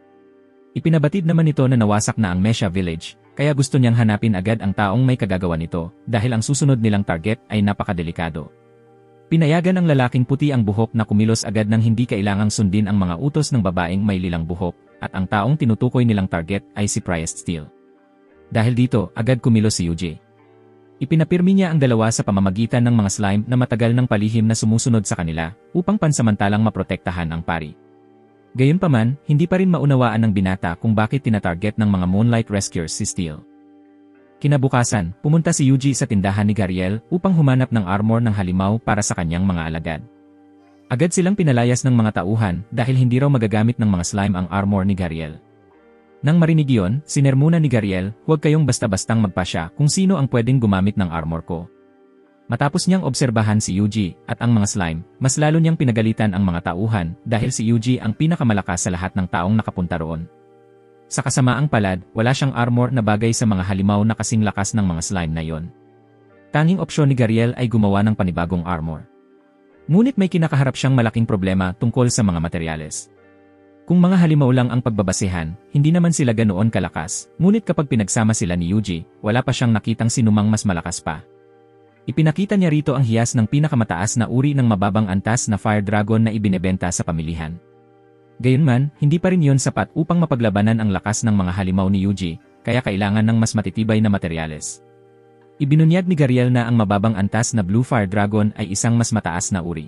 S1: Ipinabatid naman nito na nawasak na ang Mesha Village, kaya gusto niyang hanapin agad ang taong may kagagawa nito dahil ang susunod nilang target ay napakadelikado. Pinayagan ng lalaking puti ang buhok na kumilos agad nang hindi kailangang sundin ang mga utos ng babaeng may lilang buhok, at ang taong tinutukoy nilang target ay si Priest Steel. Dahil dito, agad kumilos si Yuji. Ipinapirmi niya ang dalawa sa pamamagitan ng mga slime na matagal ng palihim na sumusunod sa kanila upang pansamantalang maprotektahan ang pari. Gayunpaman, hindi pa rin maunawaan ng binata kung bakit tinatarget ng mga Moonlight Rescuers si Steel. Kinabukasan, pumunta si Yuji sa tindahan ni Gariel upang humanap ng armor ng halimaw para sa kanyang mga alagad. Agad silang pinalayas ng mga tauhan dahil hindi raw magagamit ng mga slime ang armor ni Gariel. Nang marinig iyon, sinermona ni Gariel, huwag kayong basta-bastang magpasya kung sino ang pwedeng gumamit ng armor ko. Matapos niyang obserbahan si Yuji at ang mga slime, mas lalo niyang pinagalitan ang mga tauhan dahil si Yuji ang pinakamalakas sa lahat ng taong nakapunta roon. Sa kasamaang palad, wala siyang armor na bagay sa mga halimaw na kasing lakas ng mga slime na yon. Tanging opsyon ni Gariel ay gumawa ng panibagong armor. Ngunit may kinakaharap siyang malaking problema tungkol sa mga materyales. Kung mga halimaw lang ang pagbabasehan, hindi naman sila ganoon kalakas, ngunit kapag pinagsama sila ni Yuji, wala pa siyang nakitang sinumang mas malakas pa. Ipinakita niya rito ang hiyas ng pinakamataas na uri ng mababang antas na Fire Dragon na ibinebenta sa pamilihan. Gayunman, hindi pa rin yon sapat upang mapaglabanan ang lakas ng mga halimaw ni Yuji, kaya kailangan ng mas matitibay na materyales. Ibinunyag ni Gariel na ang mababang antas na Blue Fire Dragon ay isang mas mataas na uri.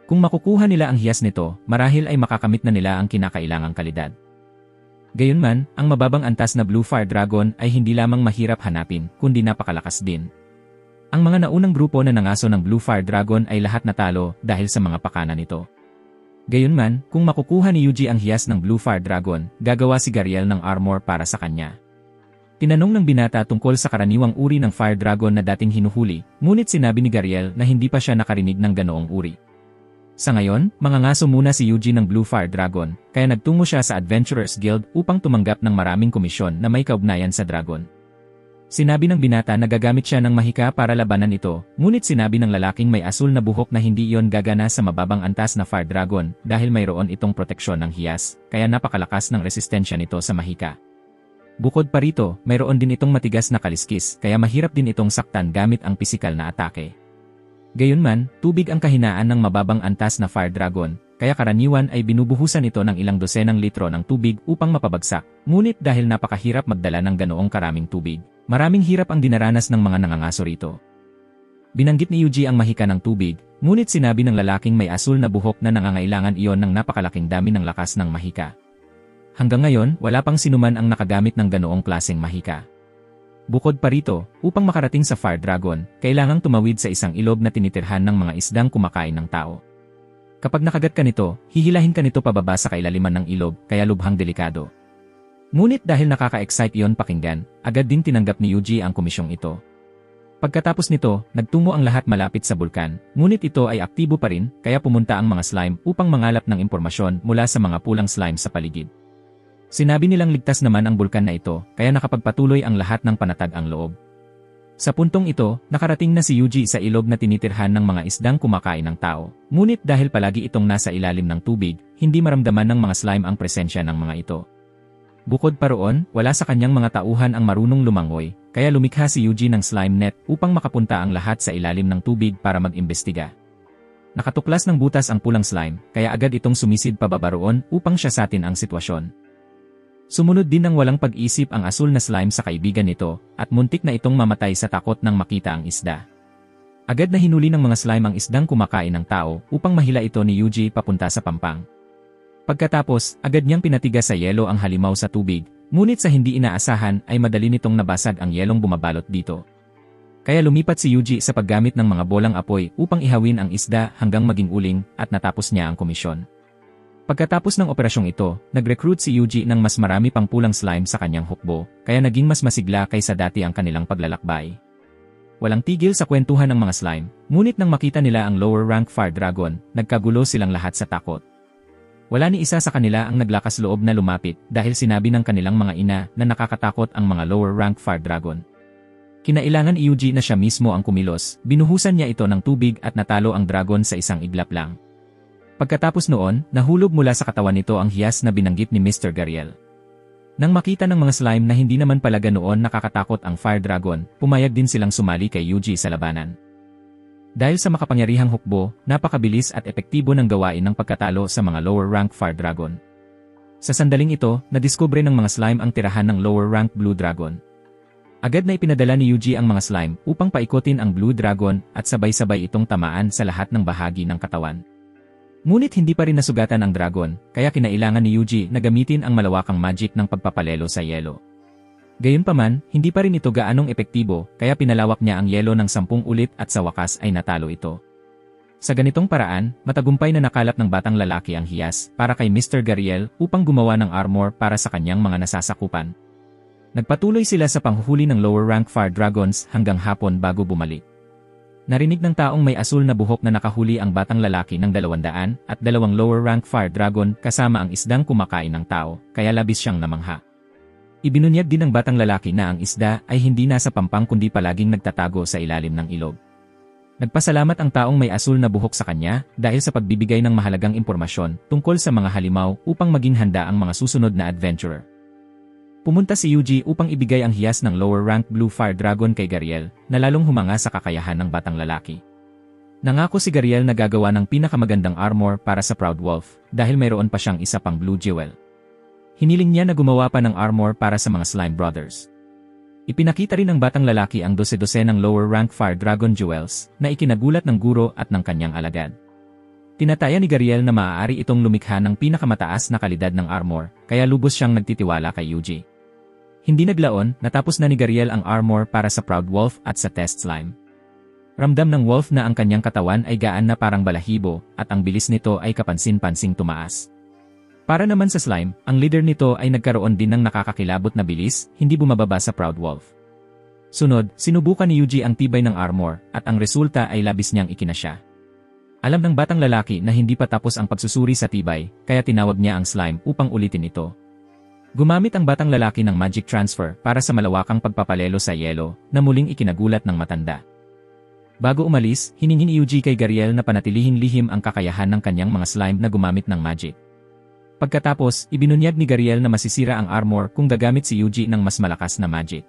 S1: Kung makukuha nila ang hiyas nito, marahil ay makakamit na nila ang kinakailangang kalidad. Gayunman, ang mababang antas na Blue Fire Dragon ay hindi lamang mahirap hanapin, kundi napakalakas din. Ang mga naunang grupo na nangaso ng Blue Fire Dragon ay lahat natalo dahil sa mga pakana nito. Gayunman, kung makukuha ni Yuji ang hiyas ng Blue Fire Dragon, gagawa si Gariel ng armor para sa kanya. Tinanong ng binata tungkol sa karaniwang uri ng Fire Dragon na dating hinuhuli, ngunit sinabi ni Gariel na hindi pa siya nakarinig ng ganoong uri. Sa ngayon, mangangaso muna si Yuji ng Blue Fire Dragon, kaya nagtungo siya sa Adventurers Guild upang tumanggap ng maraming komisyon na may kaugnayan sa dragon. Sinabi ng binata na gagamit siya ng mahika para labanan ito, ngunit sinabi ng lalaking may asul na buhok na hindi iyon gagana sa mababang antas na Fire Dragon dahil mayroon itong proteksyon ng hiyas, kaya napakalakas ng resistensya nito sa mahika. Bukod pa rito, mayroon din itong matigas na kaliskis kaya mahirap din itong saktan gamit ang pisikal na atake. Gayunman, tubig ang kahinaan ng mababang antas na Fire Dragon, kaya karaniwan ay binubuhusan ito ng ilang dosenang litro ng tubig upang mapabagsak, ngunit dahil napakahirap magdala ng ganoong karaming tubig, maraming hirap ang dinaranas ng mga nangangaso rito. Binanggit ni Yuji ang mahika ng tubig, ngunit sinabi ng lalaking may asul na buhok na nangangailangan iyon ng napakalaking dami ng lakas ng mahika. Hanggang ngayon, wala pang sinuman ang nakagamit ng ganoong klaseng mahika. Bukod pa rito, upang makarating sa Fire Dragon, kailangang tumawid sa isang ilog na tinitirhan ng mga isdang kumakain ng tao. Kapag nakagat ka nito, hihilahin ka nito pababa sa kailaliman ng ilog, kaya lubhang delikado. Ngunit dahil nakaka-excite iyon pakinggan, agad din tinanggap ni Yuji ang komisyong ito. Pagkatapos nito, nagtungo ang lahat malapit sa bulkan, ngunit ito ay aktibo pa rin, kaya pumunta ang mga slime upang mangalap ng impormasyon mula sa mga pulang slime sa paligid. Sinabi nilang ligtas naman ang bulkan na ito, kaya nakapagpatuloy ang lahat ng panatag ang loob. Sa puntong ito, nakarating na si Yuji sa ilog na tinitirhan ng mga isdang kumakain ng tao, ngunit dahil palagi itong nasa ilalim ng tubig, hindi maramdaman ng mga slime ang presensya ng mga ito. Bukod pa roon, wala sa kanyang mga tauhan ang marunong lumangoy, kaya lumikha si Yuji ng slime net upang makapunta ang lahat sa ilalim ng tubig para mag-imbestiga. Nakatuklas ng butas ang pulang slime, kaya agad itong sumisid pababa roon upang siyasatin ang sitwasyon. Sumunod din ng walang pag-isip ang asul na slime sa kaibigan nito, at muntik na itong mamatay sa takot nang makita ang isda. Agad na hinuli ng mga slime ang isdang kumakain ng tao upang mahila ito ni Yuji papunta sa pampang. Pagkatapos, agad niyang pinatigas sa yelo ang halimaw sa tubig, ngunit sa hindi inaasahan ay madali nitong nabasag ang yelong bumabalot dito. Kaya lumipat si Yuji sa paggamit ng mga bolang apoy upang ihawin ang isda hanggang maging uling at natapos niya ang komisyon. Pagkatapos ng operasyong ito, nag-recruit si Yuji ng mas marami pang pulang slime sa kanyang hukbo, kaya naging mas masigla kaysa dati ang kanilang paglalakbay. Walang tigil sa kwentuhan ng mga slime, ngunit nang makita nila ang lower rank fire dragon, nagkagulo silang lahat sa takot. Wala ni isa sa kanila ang naglakas loob na lumapit dahil sinabi ng kanilang mga ina na nakakatakot ang mga lower rank fire dragon. Kinailangan ni Yuji na siya mismo ang kumilos, binuhusan niya ito ng tubig at natalo ang dragon sa isang iglap lang. Pagkatapos noon, nahulog mula sa katawan nito ang hiyas na binanggit ni Mr. Gariel. Nang makita ng mga slime na hindi naman pala ganoon nakakatakot ang fire dragon, pumayag din silang sumali kay Yuji sa labanan. Dahil sa makapangyarihang hukbo, napakabilis at epektibo ng gawain ng pagkatalo sa mga lower rank fire dragon. Sa sandaling ito, nadiskubre ng mga slime ang tirahan ng lower rank blue dragon. Agad na ipinadala ni Yuji ang mga slime upang paikutin ang blue dragon at sabay-sabay itong tamaan sa lahat ng bahagi ng katawan. Ngunit hindi pa rin nasugatan ang dragon, kaya kinailangan ni Yuji na gamitin ang malawakang magic ng pagpapalelo sa yelo. Gayunpaman, hindi pa rin ito gaanong epektibo, kaya pinalawak niya ang yelo ng 10 ulit at sa wakas ay natalo ito. Sa ganitong paraan, matagumpay na nakalap ng batang lalaki ang hiyas para kay Mr. Gariel upang gumawa ng armor para sa kanyang mga nasasakupan. Nagpatuloy sila sa panghuhuli ng lower rank fire dragons hanggang hapon bago bumalik. Narinig ng taong may asul na buhok na nakahuli ang batang lalaki ng 200 at 2 lower rank fire dragon kasama ang isdang kumakain ng tao, kaya labis siyang namangha. Ibinunyag din ng batang lalaki na ang isda ay hindi nasa pampang kundi palaging nagtatago sa ilalim ng ilog. Nagpasalamat ang taong may asul na buhok sa kanya dahil sa pagbibigay ng mahalagang impormasyon tungkol sa mga halimaw upang maging handa ang mga susunod na adventurer. Pumunta si Yuji upang ibigay ang hiyas ng lower rank blue fire dragon kay Gariel na lalong humanga sa kakayahan ng batang lalaki. Nangako si Gariel na gagawa ng pinakamagandang armor para sa Proud Wolf dahil mayroon pa siyang isa pang blue jewel. Hiniling niya na gumawa pa ng armor para sa mga Slime Brothers. Ipinakita rin ng batang lalaki ang 12 ng lower rank fire dragon jewels na ikinagulat ng guro at ng kanyang alagad. Tinataya ni Gariel na maaari itong lumikha ng pinakamataas na kalidad ng armor, kaya lubos siyang nagtitiwala kay Yuji. Hindi naglaon, natapos na ni Gariel ang armor para sa Proud Wolf at sa Test Slime. Ramdam ng wolf na ang kanyang katawan ay gaan na parang balahibo at ang bilis nito ay kapansin-pansing tumaas. Para naman sa slime, ang leader nito ay nagkaroon din ng nakakakilabot na bilis, hindi bumababa sa Proud Wolf. Sunod, sinubukan ni Yuji ang tibay ng armor, at ang resulta ay labis niyang ikinasya. Alam ng batang lalaki na hindi pa tapos ang pagsusuri sa tibay, kaya tinawag niya ang slime upang ulitin ito. Gumamit ang batang lalaki ng magic transfer para sa malawakang pagpapalelo sa yelo, na muling ikinagulat ng matanda. Bago umalis, hiningi ni Yuji kay Gariel na panatilihin lihim ang kakayahan ng kanyang mga slime na gumamit ng magic. Pagkatapos, ibinunyag ni Gariel na masisira ang armor kung gagamit si Yuji ng mas malakas na magic.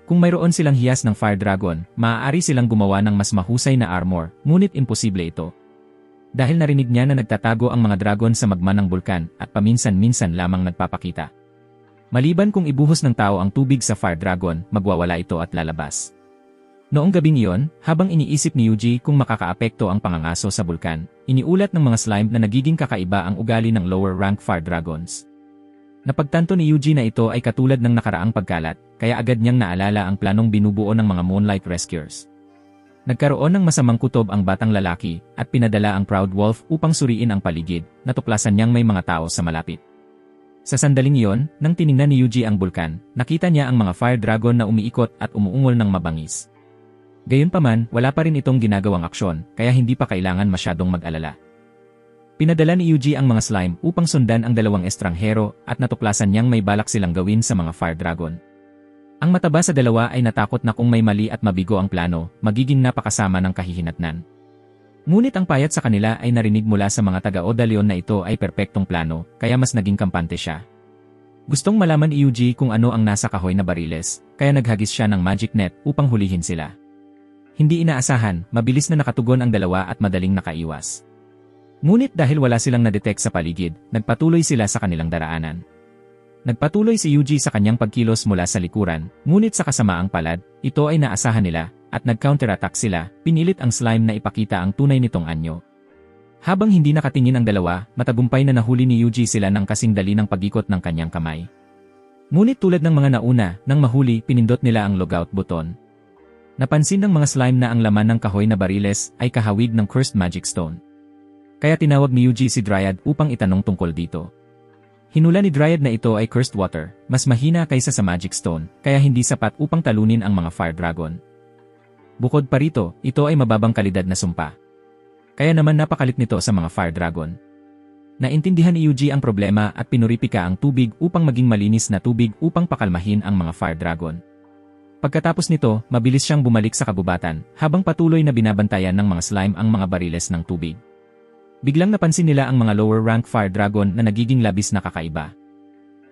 S1: Kung mayroon silang hiyas ng Fire Dragon, maaari silang gumawa ng mas mahusay na armor, ngunit imposible ito. Dahil narinig niya na nagtatago ang mga dragon sa magma ng bulkan at paminsan-minsan lamang nagpapakita. Maliban kung ibuhos ng tao ang tubig sa Fire Dragon, magwawala ito at lalabas. Noong gabing iyon, habang iniisip ni Yuji kung makakaapekto ang pangangaso sa bulkan, iniulat ng mga slime na nagiging kakaiba ang ugali ng lower rank fire dragons. Napagtanto ni Yuji na ito ay katulad ng nakaraang pagkalat, kaya agad niyang naalala ang planong binubuo ng mga Moonlight Rescuers. Nagkaroon ng masamang kutob ang batang lalaki at pinadala ang Proud Wolf upang suriin ang paligid, natuklasan niyang may mga tao sa malapit. Sa sandaling iyon, nang tiningnan ni Yuji ang bulkan, nakita niya ang mga fire dragon na umiikot at umuungol ng mabangis. Gayunpaman, wala pa rin itong ginagawang aksyon, kaya hindi pa kailangan masyadong mag-alala. Pinadala ni Yuji ang mga slime upang sundan ang dalawang estranghero at natuklasan niyang may balak silang gawin sa mga Fire Dragon. Ang mataba sa dalawa ay natakot na kung may mali at mabigo ang plano, magiging napakasama ng kahihinatnan. Ngunit ang payat sa kanila ay narinig mula sa mga taga-Odalion na ito ay perpektong plano, kaya mas naging kampante siya. Gustong malaman ni Yuji kung ano ang nasa kahoy na bariles, kaya naghagis siya ng magic net upang hulihin sila. Hindi inaasahan, mabilis na nakatugon ang dalawa at madaling nakaiwas. Ngunit dahil wala silang na-detect sa paligid, nagpatuloy sila sa kanilang daraanan. Nagpatuloy si Yuji sa kanyang pagkilos mula sa likuran, ngunit sa kasamaang palad, ito ay naasahan nila, at nag-counterattack sila, pinilit ang slime na ipakita ang tunay nitong anyo. Habang hindi nakatingin ang dalawa, matagumpay na nahuli ni Yuji sila ng kasing dali ng pag-ikot ng kanyang kamay. Ngunit tulad ng mga nauna, nang mahuli, pinindot nila ang logout button. Napansin ng mga slime na ang laman ng kahoy na bariles ay kahawig ng cursed magic stone. Kaya tinawag ni Yuji si Dryad upang itanong tungkol dito. Hinula ni Dryad na ito ay cursed water, mas mahina kaysa sa magic stone, kaya hindi sapat upang talunin ang mga Fire Dragon. Bukod pa rito, ito ay mababang kalidad na sumpa. Kaya naman napakalit nito sa mga Fire Dragon. Naintindihan ni Yuji ang problema at pinuripika ang tubig upang maging malinis na tubig upang pakalmahin ang mga Fire Dragon. Pagkatapos nito, mabilis siyang bumalik sa kagubatan, habang patuloy na binabantayan ng mga slime ang mga bariles ng tubig. Biglang napansin nila ang mga lower rank Fire Dragon na nagiging labis na kakaiba.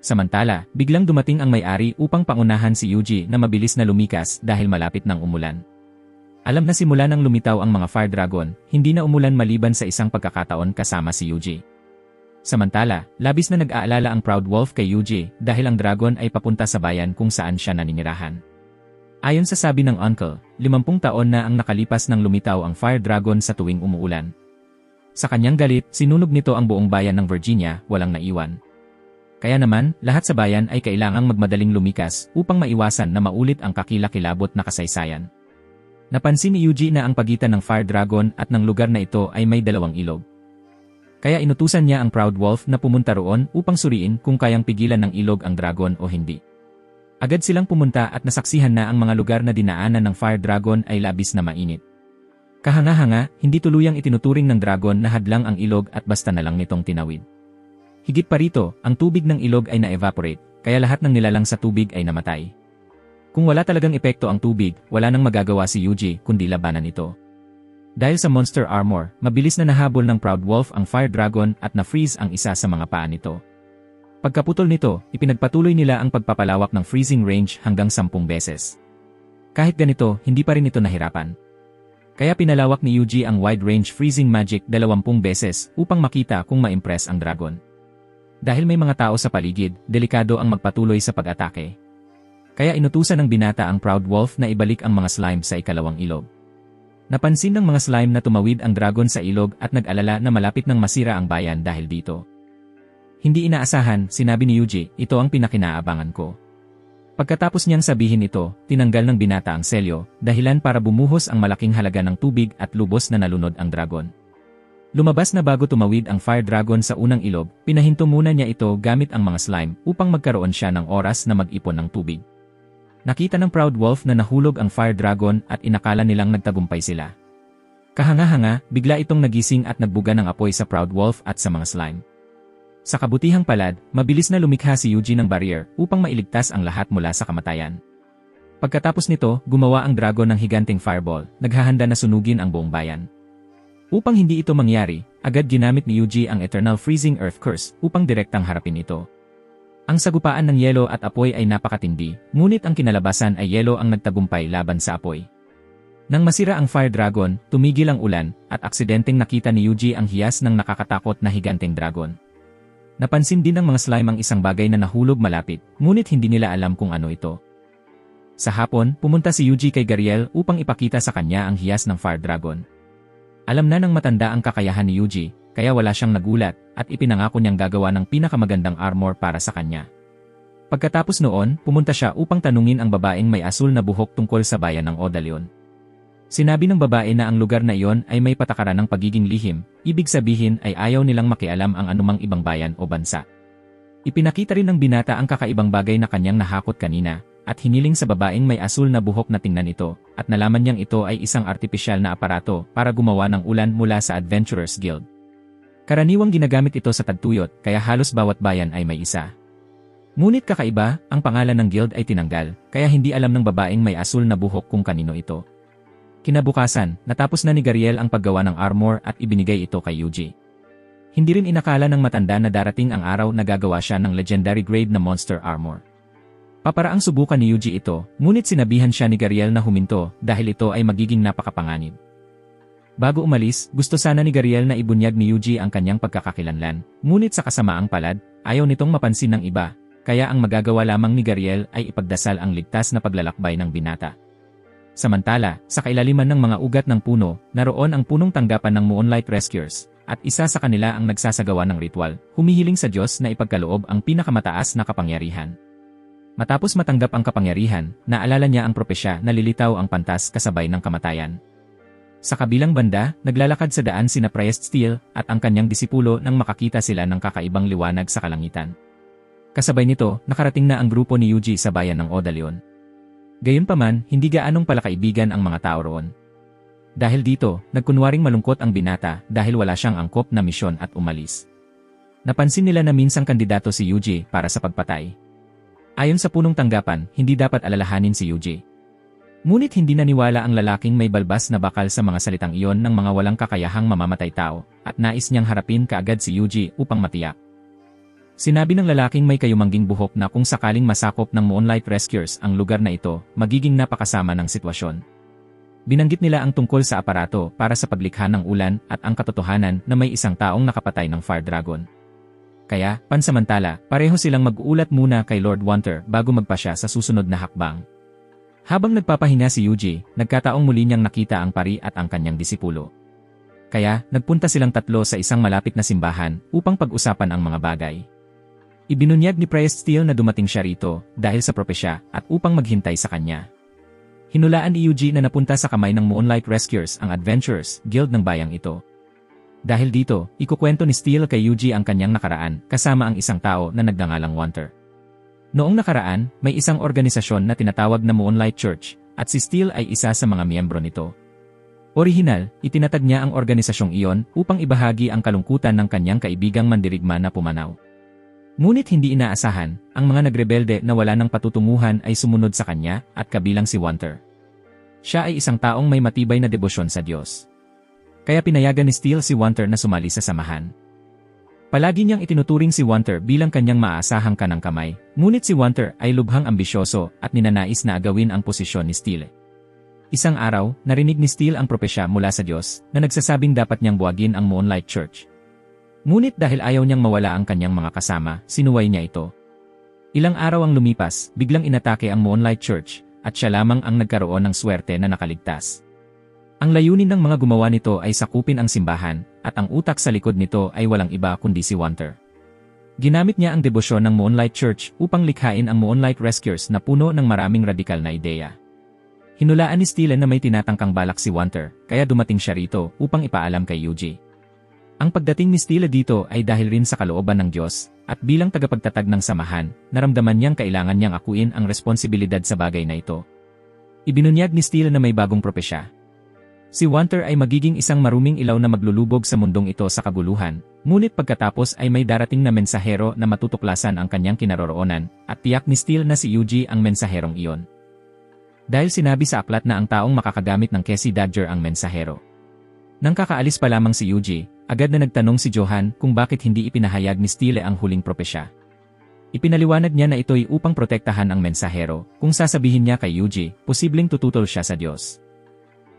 S1: Samantala, biglang dumating ang may-ari upang pangunahan si Yuji na mabilis na lumikas dahil malapit ng umulan. Alam na simula nang lumitaw ang mga Fire Dragon, hindi na umulan maliban sa isang pagkakataon kasama si Yuji. Samantala, labis na nag-aalala ang Proud Wolf kay Yuji dahil ang dragon ay papunta sa bayan kung saan siya naninirahan. Ayon sa sabi ng uncle, 50 taon na ang nakalipas nang lumitaw ang Fire Dragon sa tuwing umuulan. Sa kanyang galit, sinunog nito ang buong bayan ng Virginia, walang naiwan. Kaya naman, lahat sa bayan ay kailangang magmadaling lumikas upang maiwasan na maulit ang kakilakilabot na kasaysayan. Napansin ni Yuji na ang pagitan ng Fire Dragon at ng lugar na ito ay may dalawang ilog. Kaya inutusan niya ang Proud Wolf na pumunta roon upang suriin kung kayang pigilan ng ilog ang dragon o hindi. Agad silang pumunta at nasaksihan na ang mga lugar na dinaanan ng Fire Dragon ay labis na mainit. Kahanga-hanga, hindi tuluyang itinuturing ng dragon na hadlang ang ilog at basta na lang nitong tinawid. Higit pa rito, ang tubig ng ilog ay na-evaporate, kaya lahat ng nilalang sa tubig ay namatay. Kung wala talagang epekto ang tubig, wala nang magagawa si Yuji kundi labanan ito. Dahil sa monster armor, mabilis na nahabol ng Proud Wolf ang Fire Dragon at na-freeze ang isa sa mga paa nito. Pagkaputol nito, ipinagpatuloy nila ang pagpapalawak ng freezing range hanggang 10 beses. Kahit ganito, hindi pa rin ito nahirapan. Kaya pinalawak ni Yuji ang wide range freezing magic 20 beses upang makita kung ma-impress ang dragon. Dahil may mga tao sa paligid, delikado ang magpatuloy sa pag-atake. Kaya inutusan ng binata ang Proud Wolf na ibalik ang mga slime sa ikalawang ilog. Napansin ng mga slime na tumawid ang dragon sa ilog at nag-alala na malapit nang masira ang bayan dahil dito. Hindi inaasahan, sinabi ni Yuji, ito ang pinakinaabangan ko. Pagkatapos niyang sabihin ito, tinanggal ng binata ang selyo, dahilan para bumuhos ang malaking halaga ng tubig at lubos na nalunod ang dragon. Lumabas na bago tumawid ang Fire Dragon sa unang ilog, pinahinto muna niya ito gamit ang mga slime upang magkaroon siya ng oras na mag-ipon ng tubig. Nakita ng Proud Wolf na nahulog ang Fire Dragon at inakala nilang nagtagumpay sila. Kahanga-hanga, bigla itong nagising at nagbuga ng apoy sa Proud Wolf at sa mga slime. Sa kabutihang palad, mabilis na lumikha si Yuji ng barrier upang mailigtas ang lahat mula sa kamatayan. Pagkatapos nito, gumawa ang dragon ng higanteng fireball, naghahanda na sunugin ang buong bayan. Upang hindi ito mangyari, agad ginamit ni Yuji ang Eternal Freezing Earth Curse upang direktang harapin ito. Ang sagupaan ng yelo at apoy ay napakatindi, ngunit ang kinalabasan ay yelo ang nagtagumpay laban sa apoy. Nang masira ang Fire Dragon, tumigil ang ulan, at aksidenteng nakita ni Yuji ang hiyas ng nakakatakot na higanteng dragon. Napansin din ng mga slime ang isang bagay na nahulog malapit, ngunit hindi nila alam kung ano ito. Sa hapon, pumunta si Yuji kay Gariel upang ipakita sa kanya ang hiyas ng Fire Dragon. Alam na ng matanda ang kakayahan ni Yuji, kaya wala siyang nagulat, at ipinangako niyang gagawa ng pinakamagandang armor para sa kanya. Pagkatapos noon, pumunta siya upang tanungin ang babaeng may asul na buhok tungkol sa bayan ng Odalion. Sinabi ng babae na ang lugar na iyon ay may patakaran ng pagiging lihim, ibig sabihin ay ayaw nilang makialam ang anumang ibang bayan o bansa. Ipinakita rin ng binata ang kakaibang bagay na kanyang nahakot kanina, at hiniling sa babaeng may asul na buhok na tingnan ito, at nalaman niyang ito ay isang artipisyal na aparato para gumawa ng ulan mula sa Adventurers Guild. Karaniwang ginagamit ito sa tagtuyot, kaya halos bawat bayan ay may isa. Ngunit kakaiba, ang pangalan ng guild ay tinanggal, kaya hindi alam ng babaeng may asul na buhok kung kanino ito. Kinabukasan, natapos na ni Gariel ang paggawa ng armor at ibinigay ito kay Yuji. Hindi rin inakala ng matanda na darating ang araw na gagawa siya ng legendary grade na monster armor. Paparaang subukan ni Yuji ito, ngunit sinabihan siya ni Gariel na huminto dahil ito ay magiging napakapanganib. Bago umalis, gusto sana ni Gariel na ibunyag ni Yuji ang kanyang pagkakakilanlan, ngunit sa kasamaang palad, ayaw nitong mapansin ng iba, kaya ang magagawa lamang ni Gariel ay ipagdasal ang ligtas na paglalakbay ng binata. Samantala, sa kailaliman ng mga ugat ng puno, naroon ang punong tanggapan ng Moonlight Rescuers, at isa sa kanila ang nagsasagawa ng ritual, humihiling sa Diyos na ipagkaloob ang pinakamataas na kapangyarihan. Matapos matanggap ang kapangyarihan, naalala niya ang propesya na lilitaw ang pantas kasabay ng kamatayan. Sa kabilang banda, naglalakad sa daan sina Priest Steel at ang kanyang disipulo nang makakita sila ng kakaibang liwanag sa kalangitan. Kasabay nito, nakarating na ang grupo ni Yuji sa bayan ng Odalion. Gayunpaman, hindi gaanong palakaibigan ang mga tao roon. Dahil dito, nagkunwaring malungkot ang binata dahil wala siyang angkop na misyon at umalis. Napansin nila na minsang kandidato si Yuji para sa pagpatay. Ayon sa punong tanggapan, hindi dapat alalahanin si Yuji. Ngunit hindi naniwala ang lalaking may balbas na bakal sa mga salitang iyon ng mga walang kakayahang mamamatay tao, at nais niyang harapin kaagad si Yuji upang matiyak. Sinabi ng lalaking may kayumangging buhok na kung sakaling masakop ng Moonlight Rescuers ang lugar na ito, magiging napakasama ng sitwasyon. Binanggit nila ang tungkol sa aparato para sa paglikha ng ulan at ang katotohanan na may isang taong nakapatay ng Fire Dragon. Kaya, pansamantala, pareho silang mag-uulat muna kay Lord Wanter bago magpasya sa susunod na hakbang. Habang nagpapahinga si Yuji, nagkataong muli niyang nakita ang pari at ang kanyang disipulo. Kaya, nagpunta silang tatlo sa isang malapit na simbahan upang pag-usapan ang mga bagay. Ibinunyag ni Priest Steel na dumating siya rito dahil sa propesya at upang maghintay sa kanya. Hinulaan ni Yuji na napunta sa kamay ng Moonlight Rescuers ang Adventurers Guild ng bayang ito. Dahil dito, ikukwento ni Steel kay Yuji ang kanyang nakaraan kasama ang isang tao na nagngangalang Wanter. Noong nakaraan, may isang organisasyon na tinatawag na Moonlight Church, at si Steel ay isa sa mga miyembro nito. Orihinal, itinatag niya ang organisasyong iyon upang ibahagi ang kalungkutan ng kanyang kaibigang mandirigma na pumanaw. Ngunit hindi inaasahan, ang mga nagrebelde na wala ng patutunguhan ay sumunod sa kanya at kabilang si Wanter. Siya ay isang taong may matibay na debosyon sa Diyos. Kaya pinayagan ni Steel si Wanter na sumali sa samahan. Palagi niyang itinuturing si Wanter bilang kanyang maaasahang kanang kamay, ngunit si Wanter ay lubhang ambisyoso at ninanais na agawin ang posisyon ni Steel. Isang araw, narinig ni Steel ang propesya mula sa Diyos na nagsasabing dapat niyang buwagin ang Moonlight Church. Ngunit dahil ayaw niyang mawala ang kanyang mga kasama, sinuway niya ito. Ilang araw ang lumipas, biglang inatake ang Moonlight Church, at siya lamang ang nagkaroon ng swerte na nakaligtas. Ang layunin ng mga gumawa nito ay sakupin ang simbahan, at ang utak sa likod nito ay walang iba kundi si Wanter. Ginamit niya ang debosyon ng Moonlight Church upang likhain ang Moonlight Rescuers na puno ng maraming radikal na ideya. Hinulaan ni Steel na may tinatangkang balak si Wanter, kaya dumating siya rito upang ipaalam kay Yuji. Ang pagdating ni Steel dito ay dahil rin sa kalooban ng Diyos, at bilang tagapagtatag ng samahan, naramdaman niyang kailangan niyang akuin ang responsibilidad sa bagay na ito. Ibinunyag ni Steel na may bagong propesya. Si Wanter ay magiging isang maruming ilaw na maglulubog sa mundong ito sa kaguluhan, ngunit pagkatapos ay may darating na mensahero na matutuklasan ang kanyang kinaroroonan, at tiyak ni Steel na si Yuji ang mensaherong iyon. Dahil sinabi sa aklat na ang taong makakagamit ng Cassie Dagger ang mensahero. Nang kakaalis pa lamang si Yuji, agad na nagtanong si Johan kung bakit hindi ipinahayag ni Steel ang huling propesya. Ipinaliwanag niya na ito'y upang protektahan ang mensahero, kung sasabihin niya kay Yuji, posibleng tututol siya sa Diyos.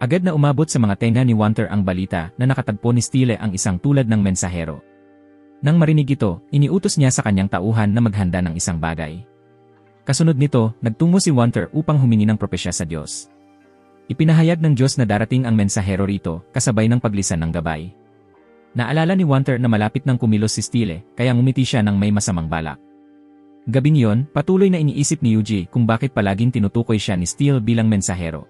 S1: Agad na umabot sa mga tenga ni Wanter ang balita na nakatagpo ni Steel ang isang tulad ng mensahero. Nang marinig ito, iniutos niya sa kanyang tauhan na maghanda ng isang bagay. Kasunod nito, nagtungo si Wanter upang humingi ng propesya sa Diyos. Ipinahayag ng Diyos na darating ang mensahero rito, kasabay ng paglisan ng gabay. Naalala ni Wanter na malapit nang kumilos si Steel, kaya ngumiti siya ng may masamang balak. Gabing yon, patuloy na iniisip ni Yuji kung bakit palaging tinutukoy siya ni Steel bilang mensahero.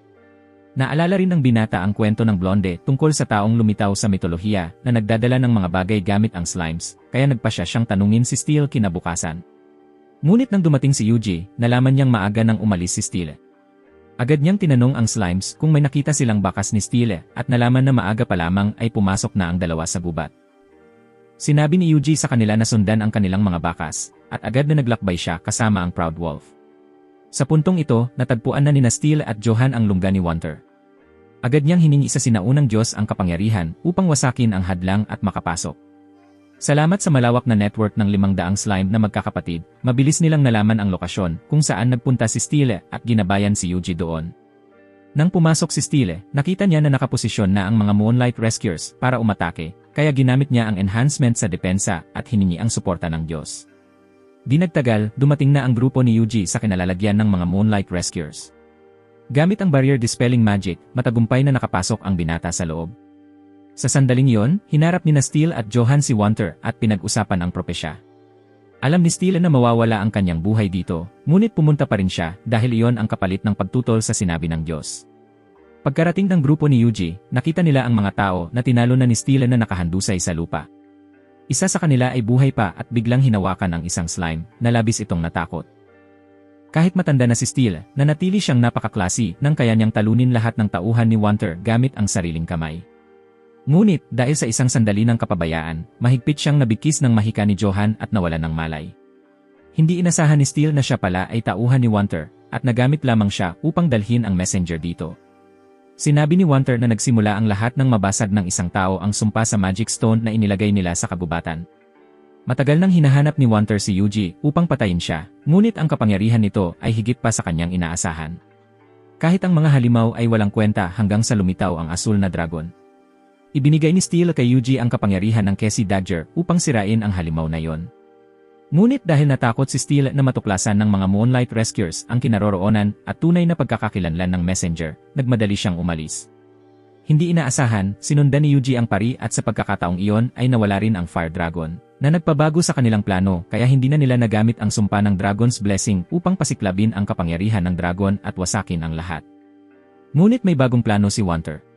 S1: Naalala rin ng binata ang kwento ng blonde tungkol sa taong lumitaw sa mitolohiya na nagdadala ng mga bagay gamit ang slimes, kaya nagpasya siyang tanungin si Steel kinabukasan. Ngunit nang dumating si Yuji, nalaman niyang maaga nang umalis si Steele. Agad niyang tinanong ang slimes kung may nakita silang bakas ni Steele at nalaman na maaga pa lamang ay pumasok na ang dalawa sa gubat. Sinabi ni Yuji sa kanila na sundan ang kanilang mga bakas at agad na naglakbay siya kasama ang Proud Wolf. Sa puntong ito, natagpuan na nina Steele at Johan ang lungga ni Wanter. Agad niyang hiningi sa sinaunang Diyos ang kapangyarihan upang wasakin ang hadlang at makapasok. Salamat sa malawak na network ng 500 slime na magkakapatid, mabilis nilang nalaman ang lokasyon kung saan nagpunta si Steele at ginabayan si Yuji doon. Nang pumasok si Steele, nakita niya na nakaposisyon na ang mga Moonlight Rescuers para umatake, kaya ginamit niya ang enhancement sa depensa at hiningi ang suporta ng Diyos. Di nagtagal, dumating na ang grupo ni Yuji sa kinalalagyan ng mga Moonlight Rescuers. Gamit ang barrier dispelling magic, matagumpay na nakapasok ang binata sa loob. Sa sandaling iyon, hinarap ni Steele at Johan si Wanter at pinag-usapan ang propesya. Alam ni Steele na mawawala ang kanyang buhay dito, ngunit pumunta pa rin siya dahil iyon ang kapalit ng pagtutol sa sinabi ng Diyos. Pagkarating ng grupo ni Yuji, nakita nila ang mga tao na tinalo na ni Steele na nakahandusay sa lupa. Isa sa kanila ay buhay pa at biglang hinawakan ang isang slime na labis itong natakot. Kahit matanda na si Steele, nanatili siyang napakaklase nang kaya niyang talunin lahat ng tauhan ni Wanter gamit ang sariling kamay. Ngunit, dahil sa isang sandali ng kapabayaan, mahigpit siyang nabikis ng mahika ni Johan at nawalan ng malay. Hindi inasahan ni Steele na siya pala ay tauhan ni Wanter, at nagamit lamang siya upang dalhin ang messenger dito. Sinabi ni Wanter na nagsimula ang lahat ng mabasag ng isang tao ang sumpa sa magic stone na inilagay nila sa kagubatan. Matagal nang hinahanap ni Wanter si Yuji upang patayin siya, ngunit ang kapangyarihan nito ay higit pa sa kanyang inaasahan. Kahit ang mga halimaw ay walang kwenta hanggang sa lumitaw ang asul na dragon. Ibinigay ni Steele kay Yuji ang kapangyarihan ng Kessie Dagger upang sirain ang halimaw na yon. Ngunit dahil natakot si Steele na matuklasan ng mga Moonlight Rescuers ang kinaroroonan at tunay na pagkakakilanlan ng messenger, nagmadali siyang umalis. Hindi inaasahan, sinundan ni Yuji ang pari at sa pagkakataong iyon ay nawala rin ang Fire Dragon, na nagpabago sa kanilang plano kaya hindi na nila nagamit ang sumpa ng Dragon's Blessing upang pasiklabin ang kapangyarihan ng dragon at wasakin ang lahat. Ngunit may bagong plano si Wanter.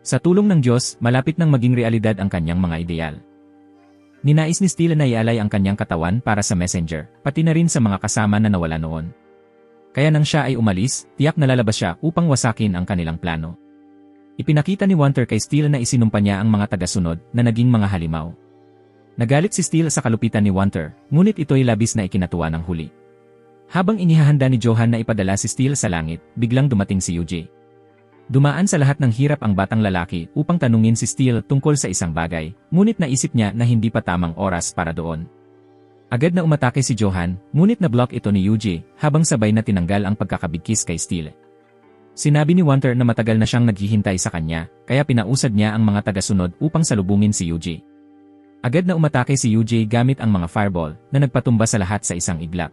S1: Sa tulong ng Diyos, malapit nang maging realidad ang kanyang mga ideal. Ninais ni Steele na ialay ang kanyang katawan para sa messenger, pati na rin sa mga kasama na nawala noon. Kaya nang siya ay umalis, tiyak na lalabas siya upang wasakin ang kanilang plano. Ipinakita ni Wanter kay Steele na isinumpa niya ang mga tagasunod na naging mga halimaw. Nagalit si Steele sa kalupitan ni Wanter, ngunit ito'y labis na ikinatuwa ng huli. Habang inihahanda ni Johan na ipadala si Steele sa langit, biglang dumating si Yuji. Dumaan sa lahat ng hirap ang batang lalaki upang tanungin si Steele tungkol sa isang bagay, ngunit naisip niya na hindi pa tamang oras para doon. Agad na umatake si Johan, ngunit na-block ito ni Yuji habang sabay na tinanggal ang pagkakabigkis kay Steele. Sinabi ni Wanter na matagal na siyang naghihintay sa kanya, kaya pinausad niya ang mga tagasunod upang salubungin si Yuji. Agad na umatake si Yuji gamit ang mga fireball na nagpatumba sa lahat sa isang iglap.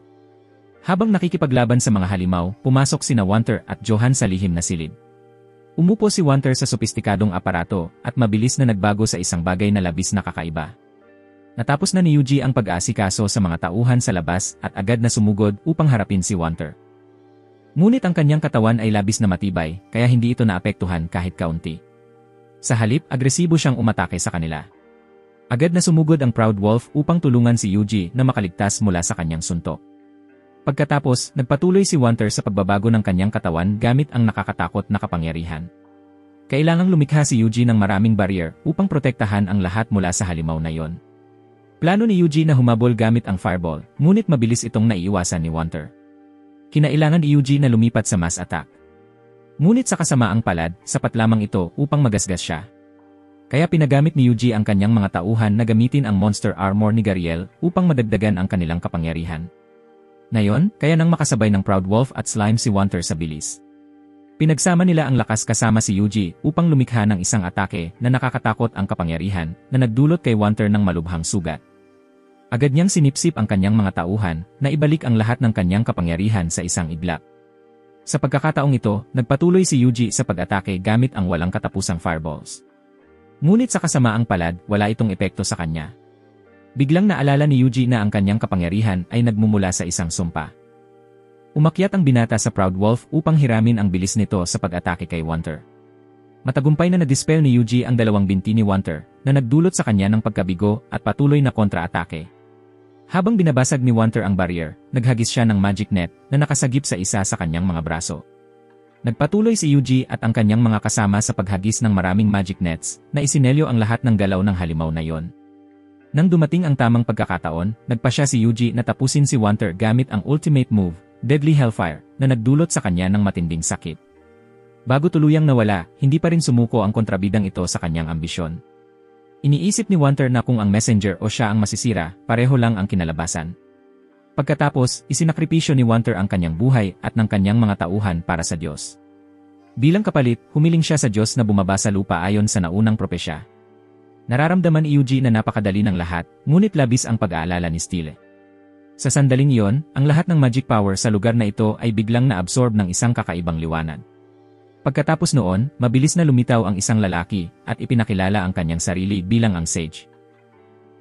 S1: Habang nakikipaglaban sa mga halimaw, pumasok sina Wanter at Johan sa lihim na silid. Umupo si Wanter sa sopistikadong aparato at mabilis na nagbago sa isang bagay na labis na kakaiba. Natapos na ni Yuji ang pag-aasikaso sa mga tauhan sa labas at agad na sumugod upang harapin si Wanter. Ngunit ang kanyang katawan ay labis na matibay, kaya hindi ito naapektuhan kahit kaunti. Sa halip, agresibo siyang umatake sa kanila. Agad na sumugod ang Proud Wolf upang tulungan si Yuji na makaligtas mula sa kanyang suntok. Pagkatapos, nagpatuloy si Wanter sa pagbabago ng kanyang katawan gamit ang nakakatakot na kapangyarihan. Kailangang lumikha si Yuji ng maraming barrier upang protektahan ang lahat mula sa halimaw na yon. Plano ni Yuji na humabol gamit ang fireball, ngunit mabilis itong naiiwasan ni Wanter. Kinailangan ni Yuji na lumipat sa mass attack. Ngunit sa kasamaang palad, sapat lamang ito upang magasgas siya. Kaya pinagamit ni Yuji ang kanyang mga tauhan na gamitin ang monster armor ni Gariel upang madagdagan ang kanilang kapangyarihan. Ngayon, kaya nang makasabay ng Proud Wolf at Slime si Wanter sa bilis. Pinagsama nila ang lakas kasama si Yuji upang lumikha ng isang atake na nakakatakot ang kapangyarihan na nagdulot kay Wanter ng malubhang sugat. Agad niyang sinipsip ang kanyang mga tauhan na ibalik ang lahat ng kanyang kapangyarihan sa isang iglap. Sa pagkakataong ito, nagpatuloy si Yuji sa pag-atake gamit ang walang katapusang fireballs. Ngunit sa kasamaang palad, wala itong epekto sa kanya. Biglang naalala ni Yuji na ang kanyang kapangyarihan ay nagmumula sa isang sumpa. Umakyat ang binata sa Proud Wolf upang hiramin ang bilis nito sa pag-atake kay Wanter. Matagumpay na na-dispel ni Yuji ang dalawang binti ni Wanter na nagdulot sa kanya ng pagkabigo at patuloy na kontra-atake. Habang binabasag ni Wanter ang barrier, naghagis siya ng magic net na nakasagip sa isa sa kanyang mga braso. Nagpatuloy si Yuji at ang kanyang mga kasama sa paghagis ng maraming magic nets na isinelyo ang lahat ng galaw ng halimaw na yon. Nang dumating ang tamang pagkakataon, nagpasya si Yuji na tapusin si Wanter gamit ang ultimate move, Deadly Hellfire, na nagdulot sa kanya ng matinding sakit. Bago tuluyang nawala, hindi pa rin sumuko ang kontrabidang ito sa kanyang ambisyon. Iniisip ni Wanter na kung ang messenger o siya ang masisira, pareho lang ang kinalabasan. Pagkatapos, isinakripisyo ni Wanter ang kanyang buhay at ng kanyang mga tauhan para sa Diyos. Bilang kapalit, humiling siya sa Diyos na bumaba sa lupa ayon sa naunang propesya. Nararamdaman ni Yuji na napakadali ng lahat, ngunit labis ang pag-aalala ni Steele. Sa sandaling iyon, ang lahat ng magic power sa lugar na ito ay biglang na-absorb ng isang kakaibang liwanag. Pagkatapos noon, mabilis na lumitaw ang isang lalaki at ipinakilala ang kanyang sarili bilang ang Sage.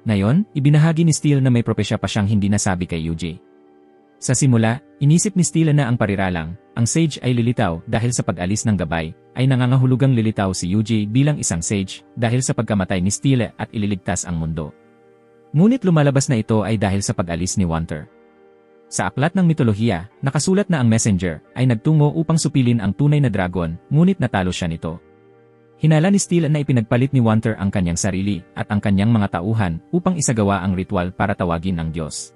S1: Ngayon, ibinahagi ni Steele na may propesya pa siyang hindi nasabi kay Yuji. Sa simula, inisip ni Steele na ang pariralang, ang Sage ay lilitaw dahil sa pag-alis ng gabay, ay nangangahulugang lilitaw si Yuji bilang isang Sage dahil sa pagkamatay ni Steele at ililigtas ang mundo. Ngunit lumalabas na ito ay dahil sa pag-alis ni Wanter. Sa aklat ng mitolohiya, nakasulat na ang messenger ay nagtungo upang supilin ang tunay na dragon, ngunit natalo siya nito. Hinala ni Steele na ipinagpalit ni Wanter ang kanyang sarili at ang kanyang mga tauhan upang isagawa ang ritual para tawagin ang Diyos.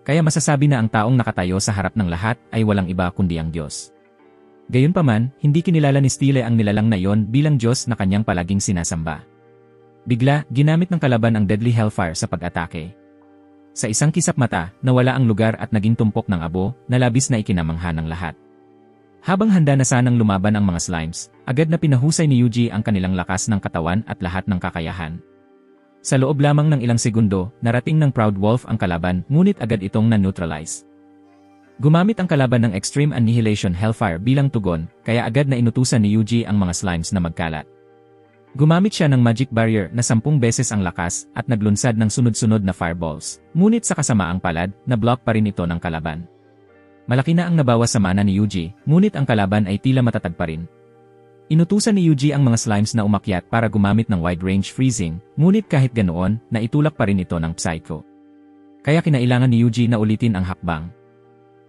S1: Kaya masasabi na ang taong nakatayo sa harap ng lahat ay walang iba kundi ang Diyos. Gayunpaman, hindi kinilala ni Steele ang nilalang na iyon bilang Diyos na kanyang palaging sinasamba. Bigla, ginamit ng kalaban ang Deadly Hellfire sa pag-atake. Sa isang kisap mata, nawala ang lugar at naging tumpok ng abo na labis na ikinamangha ng lahat. Habang handa na sanang lumaban ang mga slimes, agad na pinahusay ni Yuji ang kanilang lakas ng katawan at lahat ng kakayahan. Sa loob lamang ng ilang segundo, narating ng Proud Wolf ang kalaban ngunit agad itong na-neutralize. Gumamit ang kalaban ng Extreme Annihilation Hellfire bilang tugon, kaya agad na inutusan ni Yuji ang mga slimes na magkalat. Gumamit siya ng magic barrier na 10 beses ang lakas at naglunsad ng sunod-sunod na fireballs, ngunit sa kasamaang palad, na-block pa rin ito ng kalaban. Malaki na ang nabawas sa mana ni Yuji, ngunit ang kalaban ay tila matatag pa rin. Inutusan ni Yuji ang mga slimes na umakyat para gumamit ng wide-range freezing, ngunit kahit ganoon, naitulak pa rin ito ng Psycho. Kaya kinailangan ni Yuji na ulitin ang hakbang.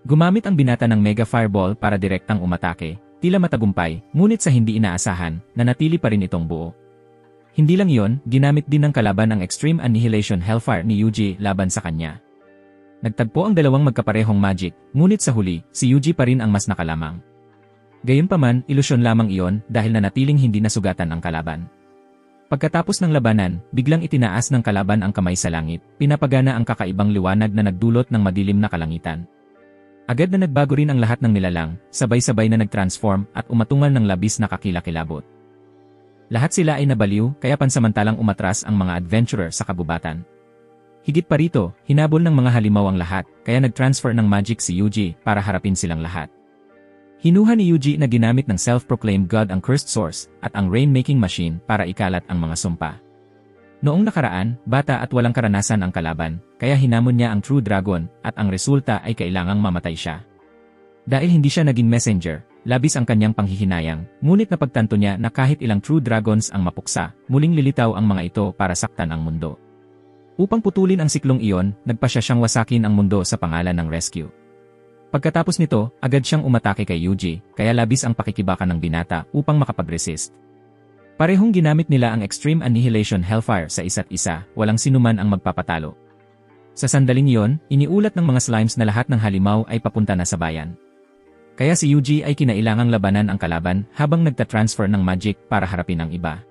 S1: Gumamit ang binata ng Mega Fireball para direktang umatake, tila matagumpay, ngunit sa hindi inaasahan, nanatili pa rin itong buo. Hindi lang iyon, ginamit din ng kalaban ang Extreme Annihilation Hellfire ni Yuji laban sa kanya. Nagtagpo ang dalawang magkaparehong magic, ngunit sa huli, si Yuji pa rin ang mas nakalamang. Gayunpaman, ilusyon lamang iyon dahil nanatiling hindi nasugatan ang kalaban. Pagkatapos ng labanan, biglang itinaas ng kalaban ang kamay sa langit, pinapagana ang kakaibang liwanag na nagdulot ng madilim na kalangitan. Agad na nagbago rin ang lahat ng nilalang, sabay-sabay na nag-transform at umatungal ng labis na kakilakilabot. Lahat sila ay nabaliw kaya pansamantalang umatras ang mga adventurer sa kabubatan. Higit pa rito, hinabol ng mga halimaw ang lahat kaya nag-transfer ng magic si Yuji para harapin silang lahat. Hinuha ni Yuji na ginamit ng self-proclaimed god ang Cursed Source at ang Rain-making machine para ikalat ang mga sumpa. Noong nakaraan, bata at walang karanasan ang kalaban, kaya hinamon niya ang True Dragon at ang resulta ay kailangang mamatay siya. Dahil hindi siya naging messenger, labis ang kanyang panghihinayang, ngunit napagtanto niya na kahit ilang True Dragons ang mapuksa, muling lilitaw ang mga ito para saktan ang mundo. Upang putulin ang siklong iyon, nagpasya siyang wasakin ang mundo sa pangalan ng Rescue. Pagkatapos nito, agad siyang umatake kay Yuji, kaya labis ang pakikibaka ng binata upang makapag-resist. Parehong ginamit nila ang Extreme Annihilation Hellfire sa isa't isa, walang sinuman ang magpapatalo. Sa sandaling iyon, iniulat ng mga slimes na lahat ng halimaw ay papunta na sa bayan. Kaya si Yuji ay kinailangang labanan ang kalaban habang nagta-transfer ng magic para harapin ang iba.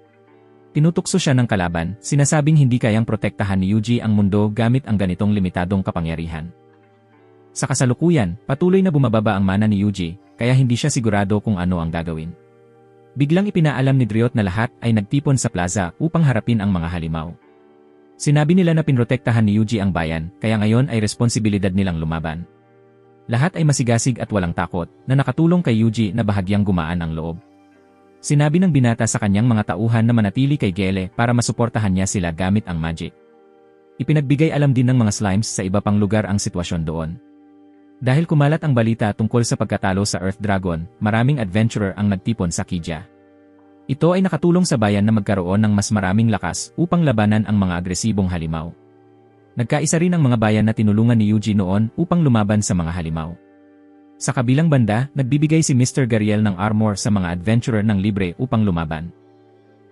S1: Tinutukso siya ng kalaban, sinasabing hindi kayang protektahan ni Yuji ang mundo gamit ang ganitong limitadong kapangyarihan. Sa kasalukuyan, patuloy na bumababa ang mana ni Yuji, kaya hindi siya sigurado kung ano ang gagawin. Biglang ipinaalam ni Driot na lahat ay nagtipon sa plaza upang harapin ang mga halimaw. Sinabi nila na pinrotektahan ni Yuji ang bayan, kaya ngayon ay responsibilidad nilang lumaban. Lahat ay masigasig at walang takot, na nakatulong kay Yuji na bahagyang gumaan ang loob. Sinabi ng binata sa kanyang mga tauhan na manatili kay Gele para masuportahan niya sila gamit ang magic. Ipinagbigay alam din ng mga slimes sa iba pang lugar ang sitwasyon doon. Dahil kumalat ang balita tungkol sa pagkatalo sa Earth Dragon, maraming adventurer ang nagtipon sa Kija. Ito ay nakatulong sa bayan na magkaroon ng mas maraming lakas upang labanan ang mga agresibong halimaw. Nagkaisa rin ang mga bayan na tinulungan ni Yuji noon upang lumaban sa mga halimaw. Sa kabilang banda, nagbibigay si Mr. Gariel ng armor sa mga adventurer ng libre upang lumaban.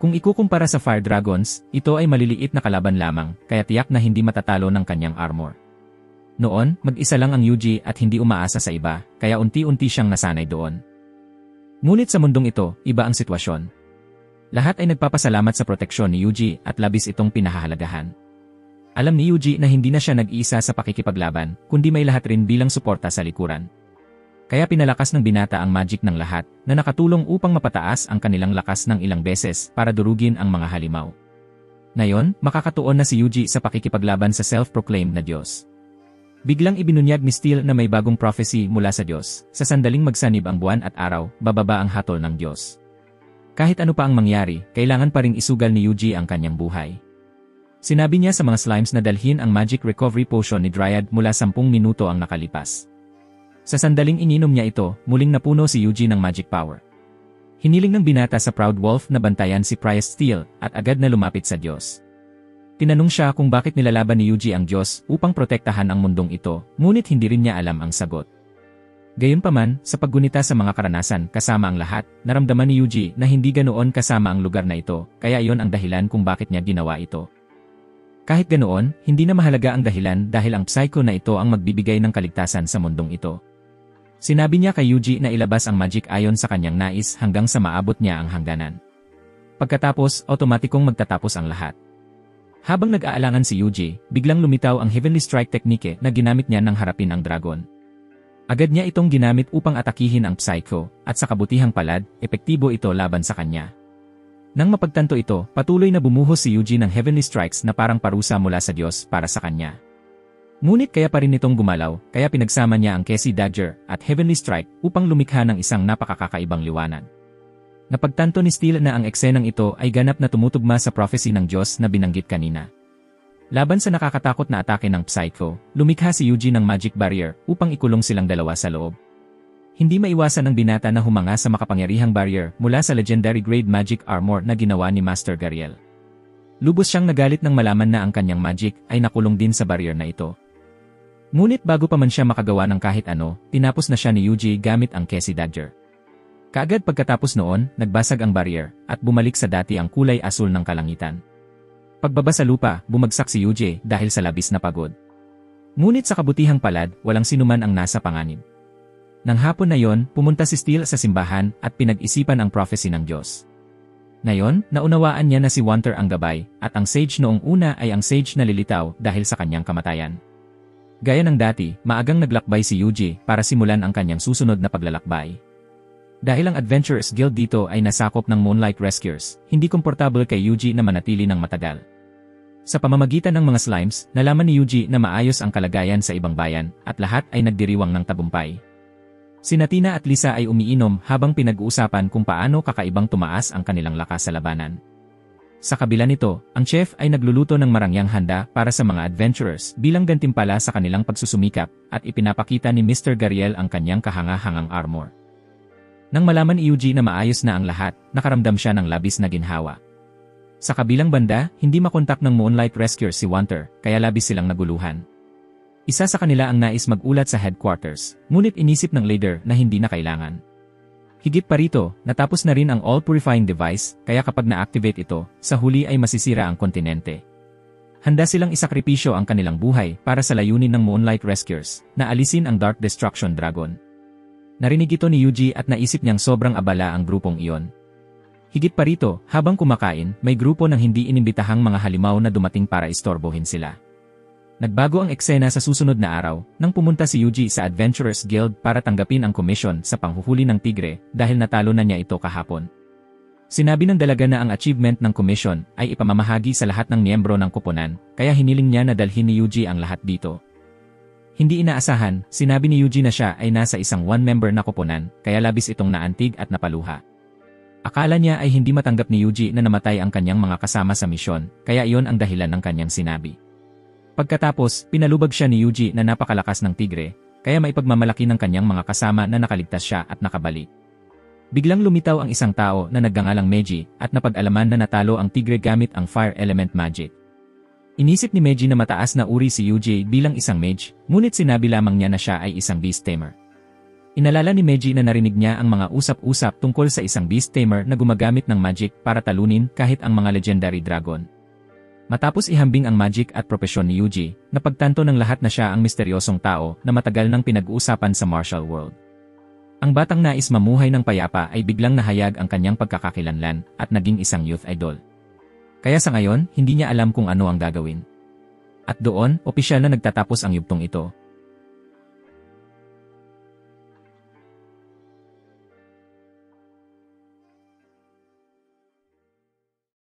S1: Kung ikukumpara sa Fire Dragons, ito ay maliliit na kalaban lamang, kaya tiyak na hindi matatalo ng kanyang armor. Noon, mag-isa lang ang Yuji at hindi umaasa sa iba, kaya unti-unti siyang nasanay doon. Ngunit sa mundong ito, iba ang sitwasyon. Lahat ay nagpapasalamat sa proteksyon ni Yuji at labis itong pinahahalagahan. Alam ni Yuji na hindi na siya nag-iisa sa pakikipaglaban, kundi may lahat rin bilang suporta sa likuran. Kaya pinalakas ng binata ang magic ng lahat na nakatulong upang mapataas ang kanilang lakas ng ilang beses para durugin ang mga halimaw. Ngayon, makakatuon na si Yuji sa pakikipaglaban sa self-proclaimed na Diyos. Biglang ibinunyag ni Steel na may bagong prophecy mula sa Diyos. Sa sandaling magsanib ang buwan at araw, bababa ang hatol ng Diyos. Kahit ano pa ang mangyari, kailangan pa ring isugal ni Yuji ang kanyang buhay. Sinabi niya sa mga slimes na dalhin ang magic recovery potion ni Dryad mula 10 minuto ang nakalipas. Sa sandaling ininom niya ito, muling napuno si Yuji ng magic power. Hiniling ng binata sa Proud Wolf na bantayan si Priest Steel at agad na lumapit sa Diyos. Tinanong siya kung bakit nilalaban ni Yuji ang Diyos upang protektahan ang mundong ito, ngunit hindi rin niya alam ang sagot. Gayunpaman, sa paggunita sa mga karanasan kasama ang lahat, naramdaman ni Yuji na hindi ganoon kasama ang lugar na ito, kaya iyon ang dahilan kung bakit niya ginawa ito. Kahit ganoon, hindi na mahalaga ang dahilan dahil ang psycho na ito ang magbibigay ng kaligtasan sa mundong ito. Sinabi niya kay Yuji na ilabas ang magic ayon sa kanyang nais hanggang sa maabot niya ang hangganan. Pagkatapos, otomatikong magtatapos ang lahat. Habang nag-aalangan si Yuji, biglang lumitaw ang Heavenly Strike technique na ginamit niya nang harapin ang dragon. Agad niya itong ginamit upang atakihin ang psycho, at sa kabutihang palad, epektibo ito laban sa kanya. Nang mapagtanto ito, patuloy na bumuhos si Yuji ng Heavenly Strikes na parang parusa mula sa Diyos para sa kanya. Ngunit kaya pa rin itong gumalaw, kaya pinagsama niya ang Kessie Dagger at Heavenly Strike upang lumikha ng isang napakakakaibang liwanag. Napagtanto ni Steel na ang eksenang ito ay ganap na tumutugma sa prophecy ng Diyos na binanggit kanina. Laban sa nakakatakot na atake ng Psycho, lumikha si Yuji ng magic barrier upang ikulong silang dalawa sa loob. Hindi maiwasan ng binata na humanga sa makapangyarihang barrier mula sa legendary grade magic armor na ginawa ni Master Gariel. Lubos siyang nagalit nang malaman na ang kanyang magic ay nakulong din sa barrier na ito. Ngunit bago pa man siya makagawa ng kahit ano, tinapos na siya ni Yuji gamit ang Kessie Dagger. Kaagad pagkatapos noon, nagbasag ang barrier at bumalik sa dati ang kulay asul ng kalangitan. Pagbaba sa lupa, bumagsak si Yuji dahil sa labis na pagod. Ngunit sa kabutihang palad, walang sinuman ang nasa panganib. Nang hapon na yon, pumunta si Steel sa simbahan at pinag-isipan ang prophecy ng Diyos. Ngayon, naunawaan niya na si Wanter ang gabay, at ang sage noong una ay ang sage na lilitaw dahil sa kanyang kamatayan. Gaya ng dati, maagang naglakbay si Yuji para simulan ang kanyang susunod na paglalakbay. Dahil ang Adventurers Guild dito ay nasakop ng Moonlight Rescuers, hindi komportable kay Yuji na manatili ng matagal. Sa pamamagitan ng mga slimes, nalaman ni Yuji na maayos ang kalagayan sa ibang bayan, at lahat ay nagdiriwang ng tagumpay. Sina Tina at Lisa ay umiinom habang pinag-uusapan kung paano kakaibang tumaas ang kanilang lakas sa labanan. Sa kabila nito, ang chef ay nagluluto ng marangyang handa para sa mga adventurers bilang gantimpala sa kanilang pagsusumikap at ipinapakita ni Mr. Gariel ang kanyang kahanga-hangang armor. Nang malaman ni Yuji na maayos na ang lahat, nakaramdam siya ng labis na ginhawa. Sa kabilang banda, hindi makontak ng Moonlight Rescuers si Wanter, kaya labis silang naguluhan. Isa sa kanila ang nais mag-ulat sa headquarters, ngunit inisip ng leader na hindi na kailangan. Higit pa rito, natapos na rin ang all-purifying device, kaya kapag na-activate ito, sa huli ay masisira ang kontinente. Handa silang isakripisyo ang kanilang buhay para sa layunin ng Moonlight Rescuers, na alisin ang Dark Destruction Dragon. Narinig ito ni Yuji at naisip niyang sobrang abala ang grupong iyon. Higit pa rito, habang kumakain, may grupo ng hindi inimbitahang mga halimaw na dumating para istorbohin sila. Nagbago ang eksena sa susunod na araw, nang pumunta si Yuji sa Adventurers Guild para tanggapin ang komisyon sa panghuhuli ng tigre dahil natalo na niya ito kahapon. Sinabi ng dalaga na ang achievement ng komisyon ay ipamamahagi sa lahat ng miyembro ng koponan, kaya hiniling niya na dalhin ni Yuji ang lahat dito. Hindi inaasahan, sinabi ni Yuji na siya ay nasa isang one-member na koponan, kaya labis itong naantig at napaluha. Akala niya ay hindi matanggap ni Yuji na namatay ang kanyang mga kasama sa misyon, kaya iyon ang dahilan ng kanyang sinabi. Pagkatapos, pinalubag siya ni Yuji na napakalakas ng tigre, kaya maipagmamalaki ng kanyang mga kasama na nakaligtas siya at nakabalik. Biglang lumitaw ang isang tao na nagngangalang Meiji at napag-alaman na natalo ang tigre gamit ang fire element magic. Inisip ni Meiji na mataas na uri si Yuji bilang isang mage, ngunit sinabi lamang niya na siya ay isang beast tamer. Inalala ni Meiji na narinig niya ang mga usap-usap tungkol sa isang beast tamer na gumagamit ng magic para talunin kahit ang mga legendary dragon. Matapos ihambing ang magic at propesyon ni Yuji, napagtanto ng lahat na siya ang misteryosong tao na matagal nang pinag-uusapan sa martial world. Ang batang nais mamuhay ng payapa ay biglang nahayag ang kanyang pagkakakilanlan at naging isang youth idol. Kaya sa ngayon, hindi niya alam kung ano ang gagawin. At doon, opisyal na nagtatapos ang yugtong ito.